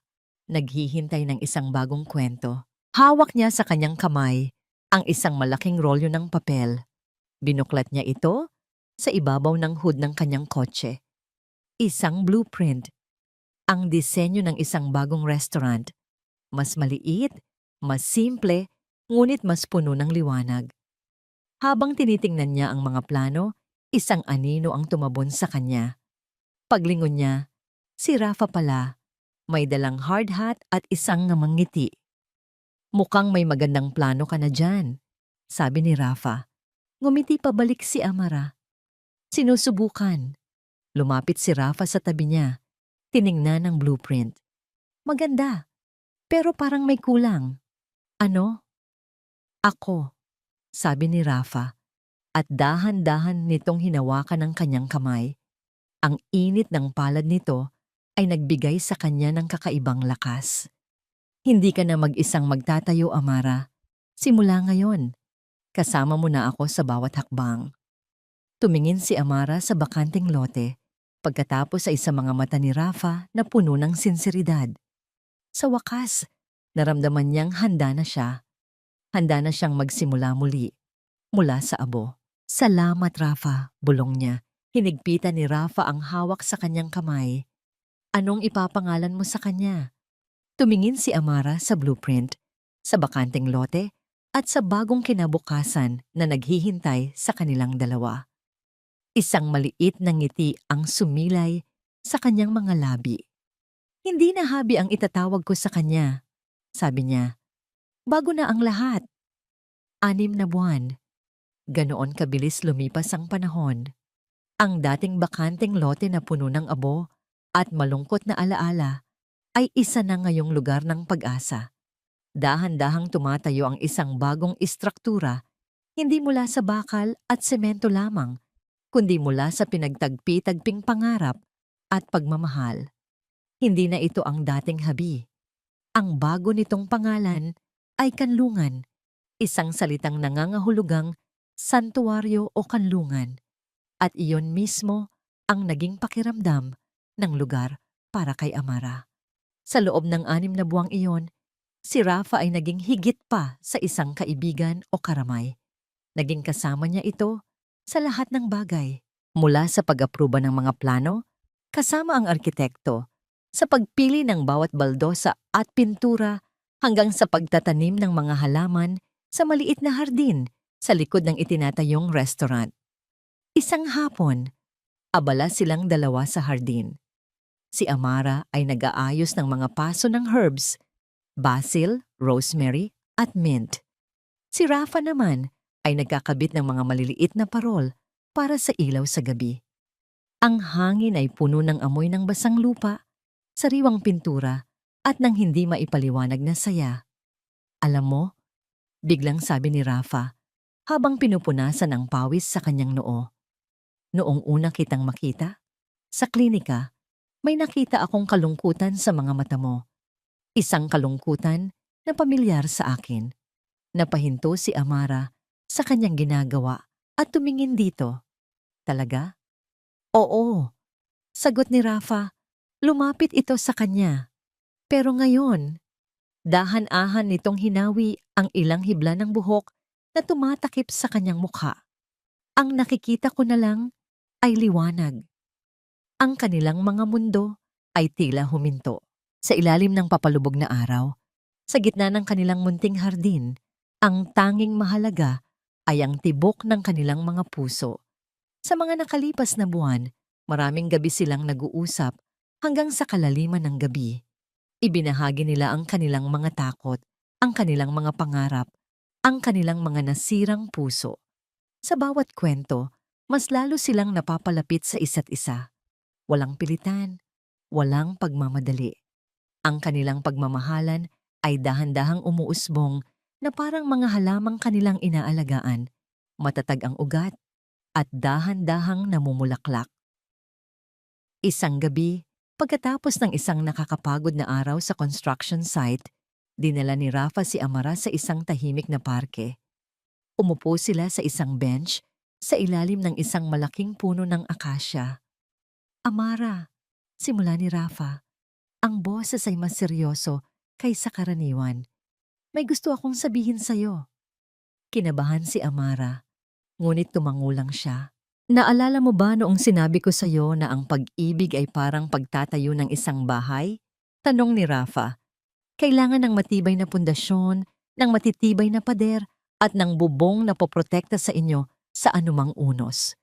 Naghihintay ng isang bagong kwento. Hawak niya sa kanyang kamay ang isang malaking rolyo ng papel. Binuklat niya ito sa ibabaw ng hood ng kanyang kotse. Isang blueprint. Ang disenyo ng isang bagong restaurant. Mas maliit, mas simple, ngunit mas puno ng liwanag. Habang tinitingnan niya ang mga plano, isang anino ang tumabon sa kanya. Paglingon niya, si Rafa pala, may dalang hard hat at isang ngamang ngiti. Mukhang may magandang plano ka na dyan, sabi ni Rafa. Ngumiti pabalik si Amara. Sinusubukan. Lumapit si Rafa sa tabi niya. Tiningnan ang blueprint. Maganda, pero parang may kulang. Ano? Ako, sabi ni Rafa. At dahan-dahan nitong hinawakan ang kanyang kamay. Ang init ng palad nito ay nagbigay sa kanya ng kakaibang lakas. Hindi ka na mag-isang magtatayo, Amara. Simula ngayon, kasama mo na ako sa bawat hakbang. Tumingin si Amara sa bakanting lote, pagkatapos ay sa mga mata ni Rafa na puno ng sinseridad. Sa wakas, naramdaman niyang handa na siya. Handa na siyang magsimula muli, mula sa abo. Salamat, Rafa, bulong niya. Hinigpitan ni Rafa ang hawak sa kanyang kamay. Anong ipapangalan mo sa kanya? Tumingin si Amara sa blueprint, sa bakanting lote, at sa bagong kinabukasan na naghihintay sa kanilang dalawa. Isang maliit na ngiti ang sumilay sa kanyang mga labi. Hindi na habi ang itatawag ko sa kanya, sabi niya. Bago na ang lahat. 6 na buwan. Ganoon kabilis lumipas ang panahon. Ang dating bakanting lote na puno ng abo at malungkot na alaala ay isa na ngayong lugar ng pag-asa. Dahan-dahang tumatayo ang isang bagong istruktura, hindi mula sa bakal at semento lamang, kundi mula sa pinagtagpi-tagping pangarap at pagmamahal. Hindi na ito ang dating habi. Ang bago nitong pangalan ay kanlungan, isang salitang nangangahulugang santuaryo o kanlungan. At iyon mismo ang naging pakiramdam ng lugar para kay Amara. Sa loob ng 6 na buwang iyon, si Rafa ay naging higit pa sa isang kaibigan o karamay. Naging kasama niya ito sa lahat ng bagay. Mula sa pag-aproba ng mga plano, kasama ang arkitekto, sa pagpili ng bawat baldosa at pintura hanggang sa pagtatanim ng mga halaman sa maliit na hardin sa likod ng itinatayong restaurant. Isang hapon, abala silang dalawa sa hardin. Si Amara ay nag-aayos ng mga paso ng herbs, basil, rosemary, at mint. Si Rafa naman ay nagkakabit ng mga maliliit na parol para sa ilaw sa gabi. Ang hangin ay puno ng amoy ng basang lupa, sariwang pintura, at ng hindi maipaliwanag na saya. Alam mo, biglang sabi ni Rafa habang pinupunasan ang pawis sa kanyang noo. Noong una kitang makita, sa klinika, may nakita akong kalungkutan sa mga mata mo. Isang kalungkutan na pamilyar sa akin. Napahinto si Amara sa kanyang ginagawa at tumingin dito. Talaga? Oo, sagot ni Rafa. Lumapit ito sa kanya. Pero ngayon, dahan-ahan nitong hinawi ang ilang hibla ng buhok na tumatakip sa kanyang mukha. Ang nakikita ko na lang ay liwanag. Ang kanilang mga mundo ay tila huminto. Sa ilalim ng papalubog na araw, sa gitna ng kanilang munting hardin, ang tanging mahalaga ay ang tibok ng kanilang mga puso. Sa mga nakalipas na buwan, maraming gabi silang nag-uusap hanggang sa kalaliman ng gabi. Ibinahagi nila ang kanilang mga takot, ang kanilang mga pangarap, ang kanilang mga nasirang puso. Sa bawat kwento, mas lalo silang napapalapit sa isa't isa. Walang pilitan, walang pagmamadali. Ang kanilang pagmamahalan ay dahan-dahang umuusbong na parang mga halamang kanilang inaalagaan. Matatag ang ugat at dahan-dahang namumulaklak. Isang gabi, pagkatapos ng isang nakakapagod na araw sa construction site, dinala ni Rafa si Amara sa isang tahimik na parke. Umupo sila sa isang bench sa ilalim ng isang malaking puno ng akasya. Amara, simula ni Rafa, ang boses ay mas seryoso kaysa karaniwan. May gusto akong sabihin sa'yo. Kinabahan si Amara, ngunit tumangulang siya. Naalala mo ba noong sinabi ko sa'yo na ang pag-ibig ay parang pagtatayo ng isang bahay? Tanong ni Rafa. Kailangan ng matibay na pundasyon, ng matitibay na pader, at ng bubong na poprotekta sa inyo sa anumang unos.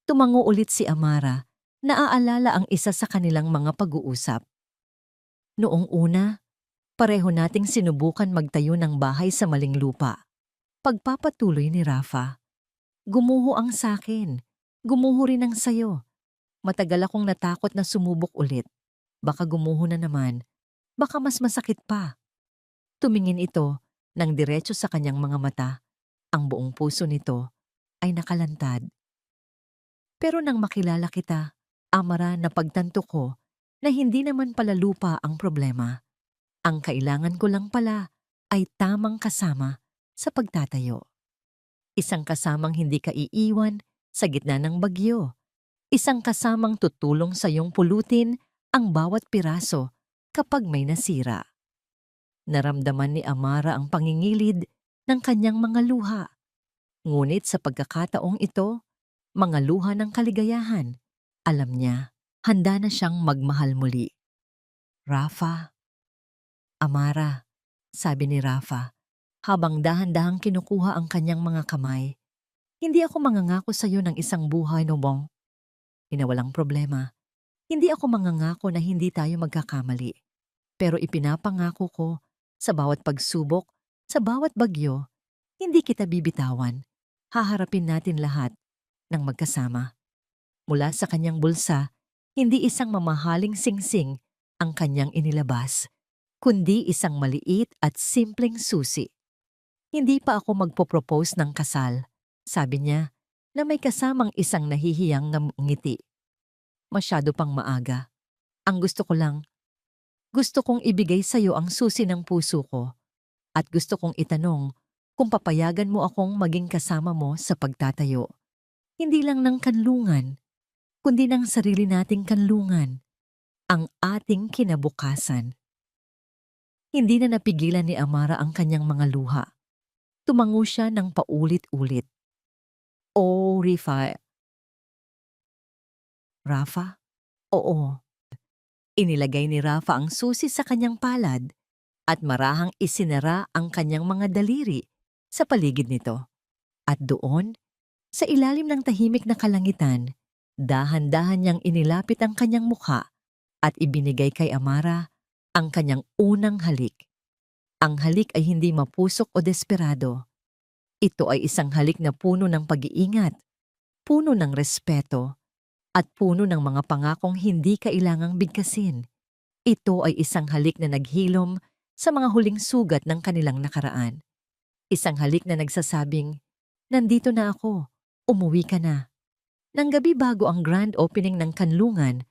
Tumango ulit si Amara, naaalala ang isa sa kanilang mga pag-uusap. Noong una, pareho nating sinubukan magtayo ng bahay sa maling lupa. Pagpapatuloy ni Rafa. Gumuho ang sakin. Gumuho rin ang sayo. Matagal akong natakot na sumubok ulit. Baka gumuho na naman. Baka mas masakit pa. Tumingin ito ng diretso sa kanyang mga mata. Ang buong puso nito ay nakalantad. Pero nang makilala kita, Amara, napagtanto ko na hindi naman pala lupa ang problema. Ang kailangan ko lang pala ay tamang kasama sa pagtatayo. Isang kasamang hindi ka iiwan sa gitna ng bagyo. Isang kasamang tutulong sa iyong pulutin ang bawat piraso kapag may nasira. Naramdaman ni Amara ang pangingilid ng kanyang mga luha. Ngunit sa pagkakataong ito, mga luha ng kaligayahan, alam niya, handa na siyang magmahal muli. Rafa, Amara, sabi ni Rafa, habang dahan-dahang kinukuha ang kanyang mga kamay. Hindi ako mangangako sa iyo ng isang buhay, Nobong. Walang problema. Hindi ako mangangako na hindi tayo magkakamali. Pero ipinapangako ko, sa bawat pagsubok, sa bawat bagyo, hindi kita bibitawan. Haharapin natin lahat ng magkasama. Mula sa kanyang bulsa, hindi isang mamahaling singsing ang kanyang inilabas, kundi isang maliit at simpleng susi. Hindi pa ako magpo-propose ng kasal, sabi niya, na may kasamang isang nahihiyang ngiti. Masyado pang maaga. Ang gusto kong ibigay sa iyo ang susi ng puso ko at gusto kong itanong kung papayagan mo akong maging kasama mo sa pagtatayo. Hindi lang ng kanlungan, kundi ng sarili nating kanlungan, ang ating kinabukasan. Hindi na napigilan ni Amara ang kanyang mga luha. Tumango siya ng paulit-ulit. Oh, Rifa, Rafa? Oo. Inilagay ni Rafa ang susi sa kanyang palad at marahang isinara ang kanyang mga daliri sa paligid nito. At doon, sa ilalim ng tahimik na kalangitan, dahan-dahan niyang inilapit ang kanyang mukha at ibinigay kay Amara ang kanyang unang halik. Ang halik ay hindi mapusok o desperado. Ito ay isang halik na puno ng pag-iingat, puno ng respeto, at puno ng mga pangakong hindi kailangang bigkasin. Ito ay isang halik na naghilom sa mga huling sugat ng kanilang nakaraan. Isang halik na nagsasabing, "Nandito na ako, umuwi ka na." Nang gabi bago ang grand opening ng kanlungan,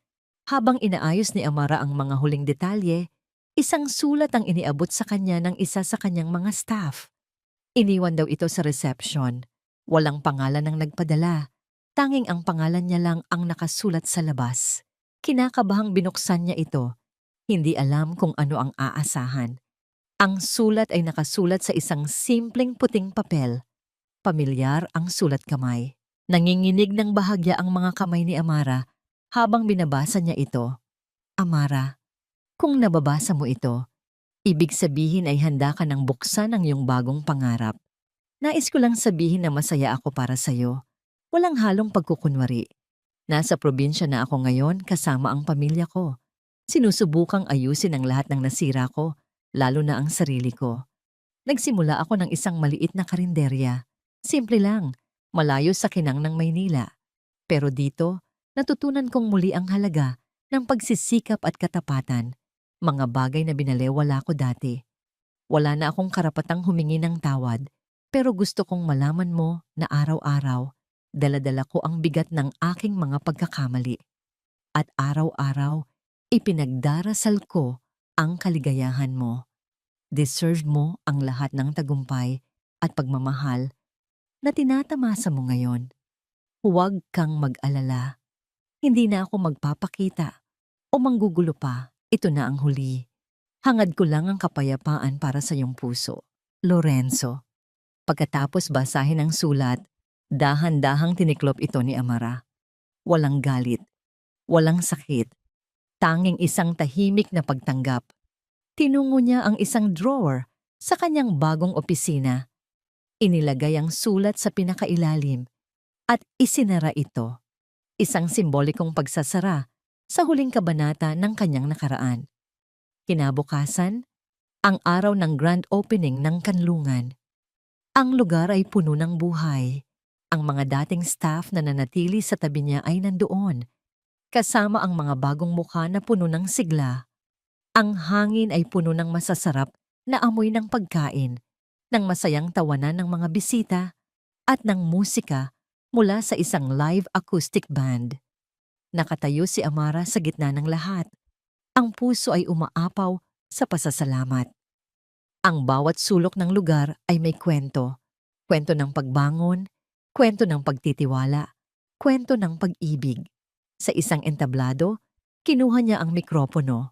habang inaayos ni Amara ang mga huling detalye, isang sulat ang iniabot sa kanya ng isa sa kanyang mga staff. Iniwan daw ito sa reception. Walang pangalan ng nagpadala. Tanging ang pangalan niya lang ang nakasulat sa labas. Kinakabahang binuksan niya ito. Hindi alam kung ano ang aasahan. Ang sulat ay nakasulat sa isang simpleng puting papel. Pamilyar ang sulat kamay. Nanginginig ng bahagya ang mga kamay ni Amara habang binabasa niya ito. Amara, kung nababasa mo ito, ibig sabihin ay handa ka ng buksan ang iyong bagong pangarap. Nais ko lang sabihin na masaya ako para sa'yo. Walang halong pagkukunwari. Nasa probinsya na ako ngayon kasama ang pamilya ko. Sinusubukang ayusin ang lahat ng nasira ko, lalo na ang sarili ko. Nagsimula ako ng isang maliit na karinderya. Simple lang, malayo sa kinang ng Maynila. Pero dito, natutunan kong muli ang halaga ng pagsisikap at katapatan. Mga bagay na binalewala ko dati. Wala na akong karapatang humingi ng tawad, pero gusto kong malaman mo na araw-araw, dala-dala ko ang bigat ng aking mga pagkakamali. At araw-araw, ipinagdarasal ko ang kaligayahan mo. Deserve mo ang lahat ng tagumpay at pagmamahal na tinatamasa mo ngayon. Huwag kang mag-alala. Hindi na ako magpapakita o manggugulo pa. Ito na ang huli. Hangad ko lang ang kapayapaan para sa iyong puso. Lorenzo. Pagkatapos basahin ang sulat, dahan-dahang tiniklop ito ni Amara. Walang galit, walang sakit, tanging isang tahimik na pagtanggap. Tinungo niya ang isang drawer sa kanyang bagong opisina. Inilagay ang sulat sa pinakailalim at isinara ito. Isang simbolikong pagsasara sa huling kabanata ng kanyang nakaraan. Kinabukasan, ang araw ng grand opening ng kanlungan. Ang lugar ay puno ng buhay. Ang mga dating staff na nanatili sa tabi niya ay nandoon, kasama ang mga bagong mukha na puno ng sigla. Ang hangin ay puno ng masasarap na amoy ng pagkain, ng masayang tawanan ng mga bisita, at ng musika mula sa isang live acoustic band. Nakatayo si Amara sa gitna ng lahat. Ang puso ay umaapaw sa pasasalamat. Ang bawat sulok ng lugar ay may kwento. Kwento ng pagbangon, kwento ng pagtitiwala, kwento ng pag-ibig. Sa isang entablado, kinuha niya ang mikropono.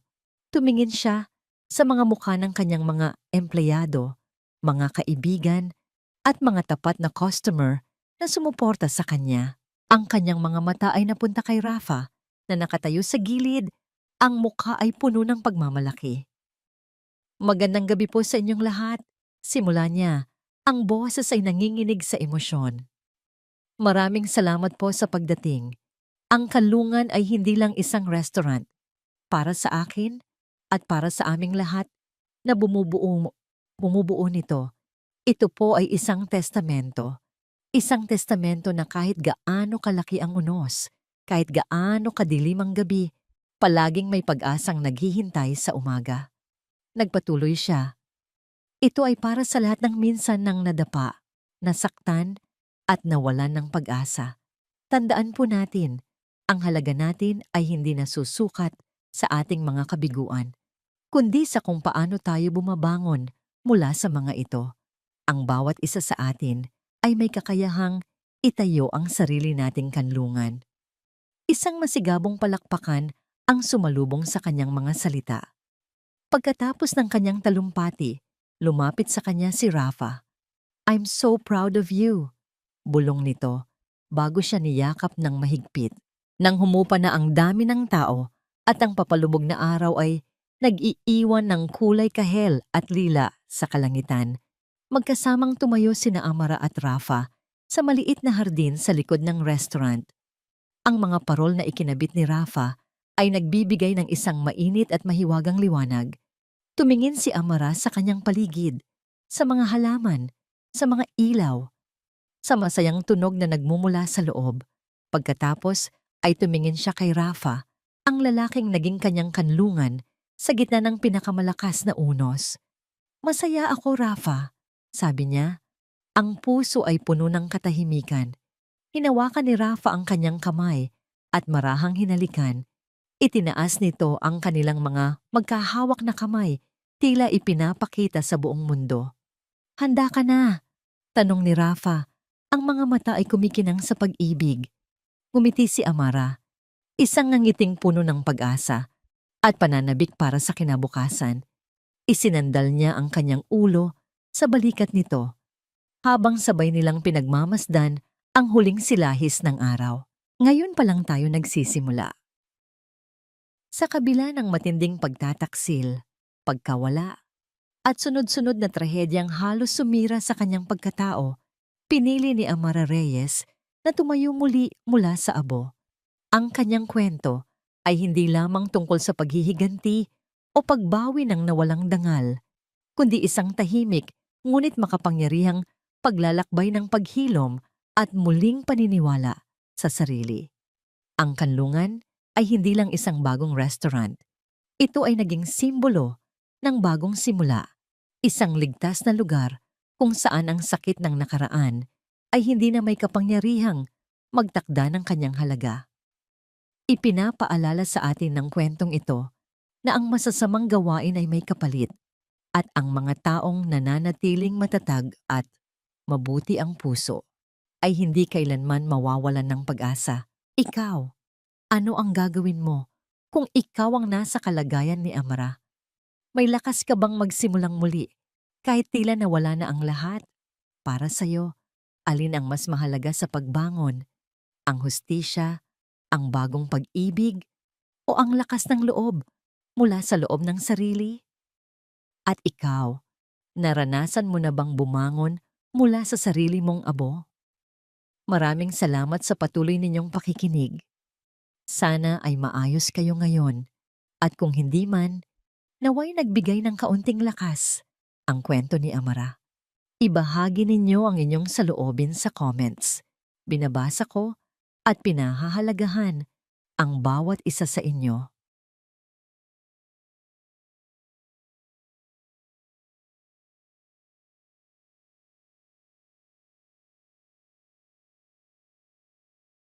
Tumingin siya sa mga mukha ng kanyang mga empleyado, mga kaibigan, at mga tapat na customer na sumuporta sa kanya. Ang kanyang mga mata ay napunta kay Rafa na nakatayo sa gilid. Ang mukha ay puno ng pagmamalaki. Magandang gabi po sa inyong lahat. Simula niya, ang boses ay nanginginig sa emosyon. Maraming salamat po sa pagdating. Ang kanlungan ay hindi lang isang restaurant. Para sa akin at para sa aming lahat na bumubuo nito, ito po ay isang testamento. Isang testamento na kahit gaano kalaki ang unos, kahit gaano kadilim ang gabi, palaging may pag-asang naghihintay sa umaga. Nagpatuloy siya. Ito ay para sa lahat ng minsan nang nadapa, nasaktan, at nawalan ng pag-asa. Tandaan po natin, ang halaga natin ay hindi nasusukat sa ating mga kabiguan, kundi sa kung paano tayo bumabangon mula sa mga ito. Ang bawat isa sa atin ay may kakayahang itayo ang sarili nating kanlungan. Isang masigabong palakpakan ang sumalubong sa kanyang mga salita. Pagkatapos ng kanyang talumpati, lumapit sa kanya si Rafa. "I'm so proud of you," bulong nito bago siya niyakap ng mahigpit. Nang humupa na ang dami ng tao at ang papalubog na araw ay nag-iiwan ng kulay kahel at lila sa kalangitan, magkasamang tumayo sina Amara at Rafa sa maliit na hardin sa likod ng restaurant. Ang mga parol na ikinabit ni Rafa ay nagbibigay ng isang mainit at mahiwagang liwanag. Tumingin si Amara sa kanyang paligid, sa mga halaman, sa mga ilaw, sa masayang tunog na nagmumula sa loob. Pagkatapos ay tumingin siya kay Rafa, ang lalaking naging kanyang kanlungan sa gitna ng pinakamalakas na unos. "Masaya ako, Rafa," sabi niya. Ang puso ay puno ng katahimikan. Hinawakan ni Rafa ang kanyang kamay at marahang hinalikan. Itinaas nito ang kanilang mga magkahawak na kamay, tila ipinapakita sa buong mundo. "Handa ka na?" tanong ni Rafa. Ang mga mata ay kumikinang sa pag-ibig. Ngumiti si Amara, isang ngangiting puno ng pag-asa at pananabik para sa kinabukasan. Isinandal niya ang kanyang ulo sa balikat nito habang sabay nilang pinagmamasdan ang huling silahis ng araw. Ngayon pa lang tayo nagsisimula. Sa kabila ng matinding pagtataksil, pagkawala, at sunod-sunod na trahedyang halos sumira sa kanyang pagkatao, pinili ni Amara Reyes na tumayo muli mula sa abo. Ang kanyang kwento ay hindi lamang tungkol sa paghihiganti o pagbawi ng nawalang dangal, kundi isang tahimik ngunit makapangyarihang paglalakbay ng paghilom at muling paniniwala sa sarili. Ang kanlungan ay hindi lang isang bagong restaurant. Ito ay naging simbolo ng bagong simula, isang ligtas na lugar kung saan ang sakit ng nakaraan ay hindi na may kapangyarihang magtakda ng kanyang halaga. Ipinapaalala sa atin ng kwentong ito na ang masasamang gawain ay may kapalit at ang mga taong nananatiling matatag at mabuti ang puso ay hindi kailanman mawawalan ng pag-asa. Ikaw, ano ang gagawin mo kung ikaw ang nasa kalagayan ni Amara? May lakas ka bang magsimulang muli kahit tila nawala na ang lahat? Para sa'yo, alin ang mas mahalaga sa pagbangon? Ang hustisya, ang bagong pag-ibig, o ang lakas ng loob mula sa loob ng sarili? At ikaw, naranasan mo na bang bumangon mula sa sarili mong abo? Maraming salamat sa patuloy ninyong pakikinig. Sana ay maayos kayo ngayon. At kung hindi man, naway nagbigay ng kaunting lakas ang kwento ni Amara. Ibahagi ninyo ang inyong saloobin sa comments. Binabasa ko at pinahahalagahan ang bawat isa sa inyo.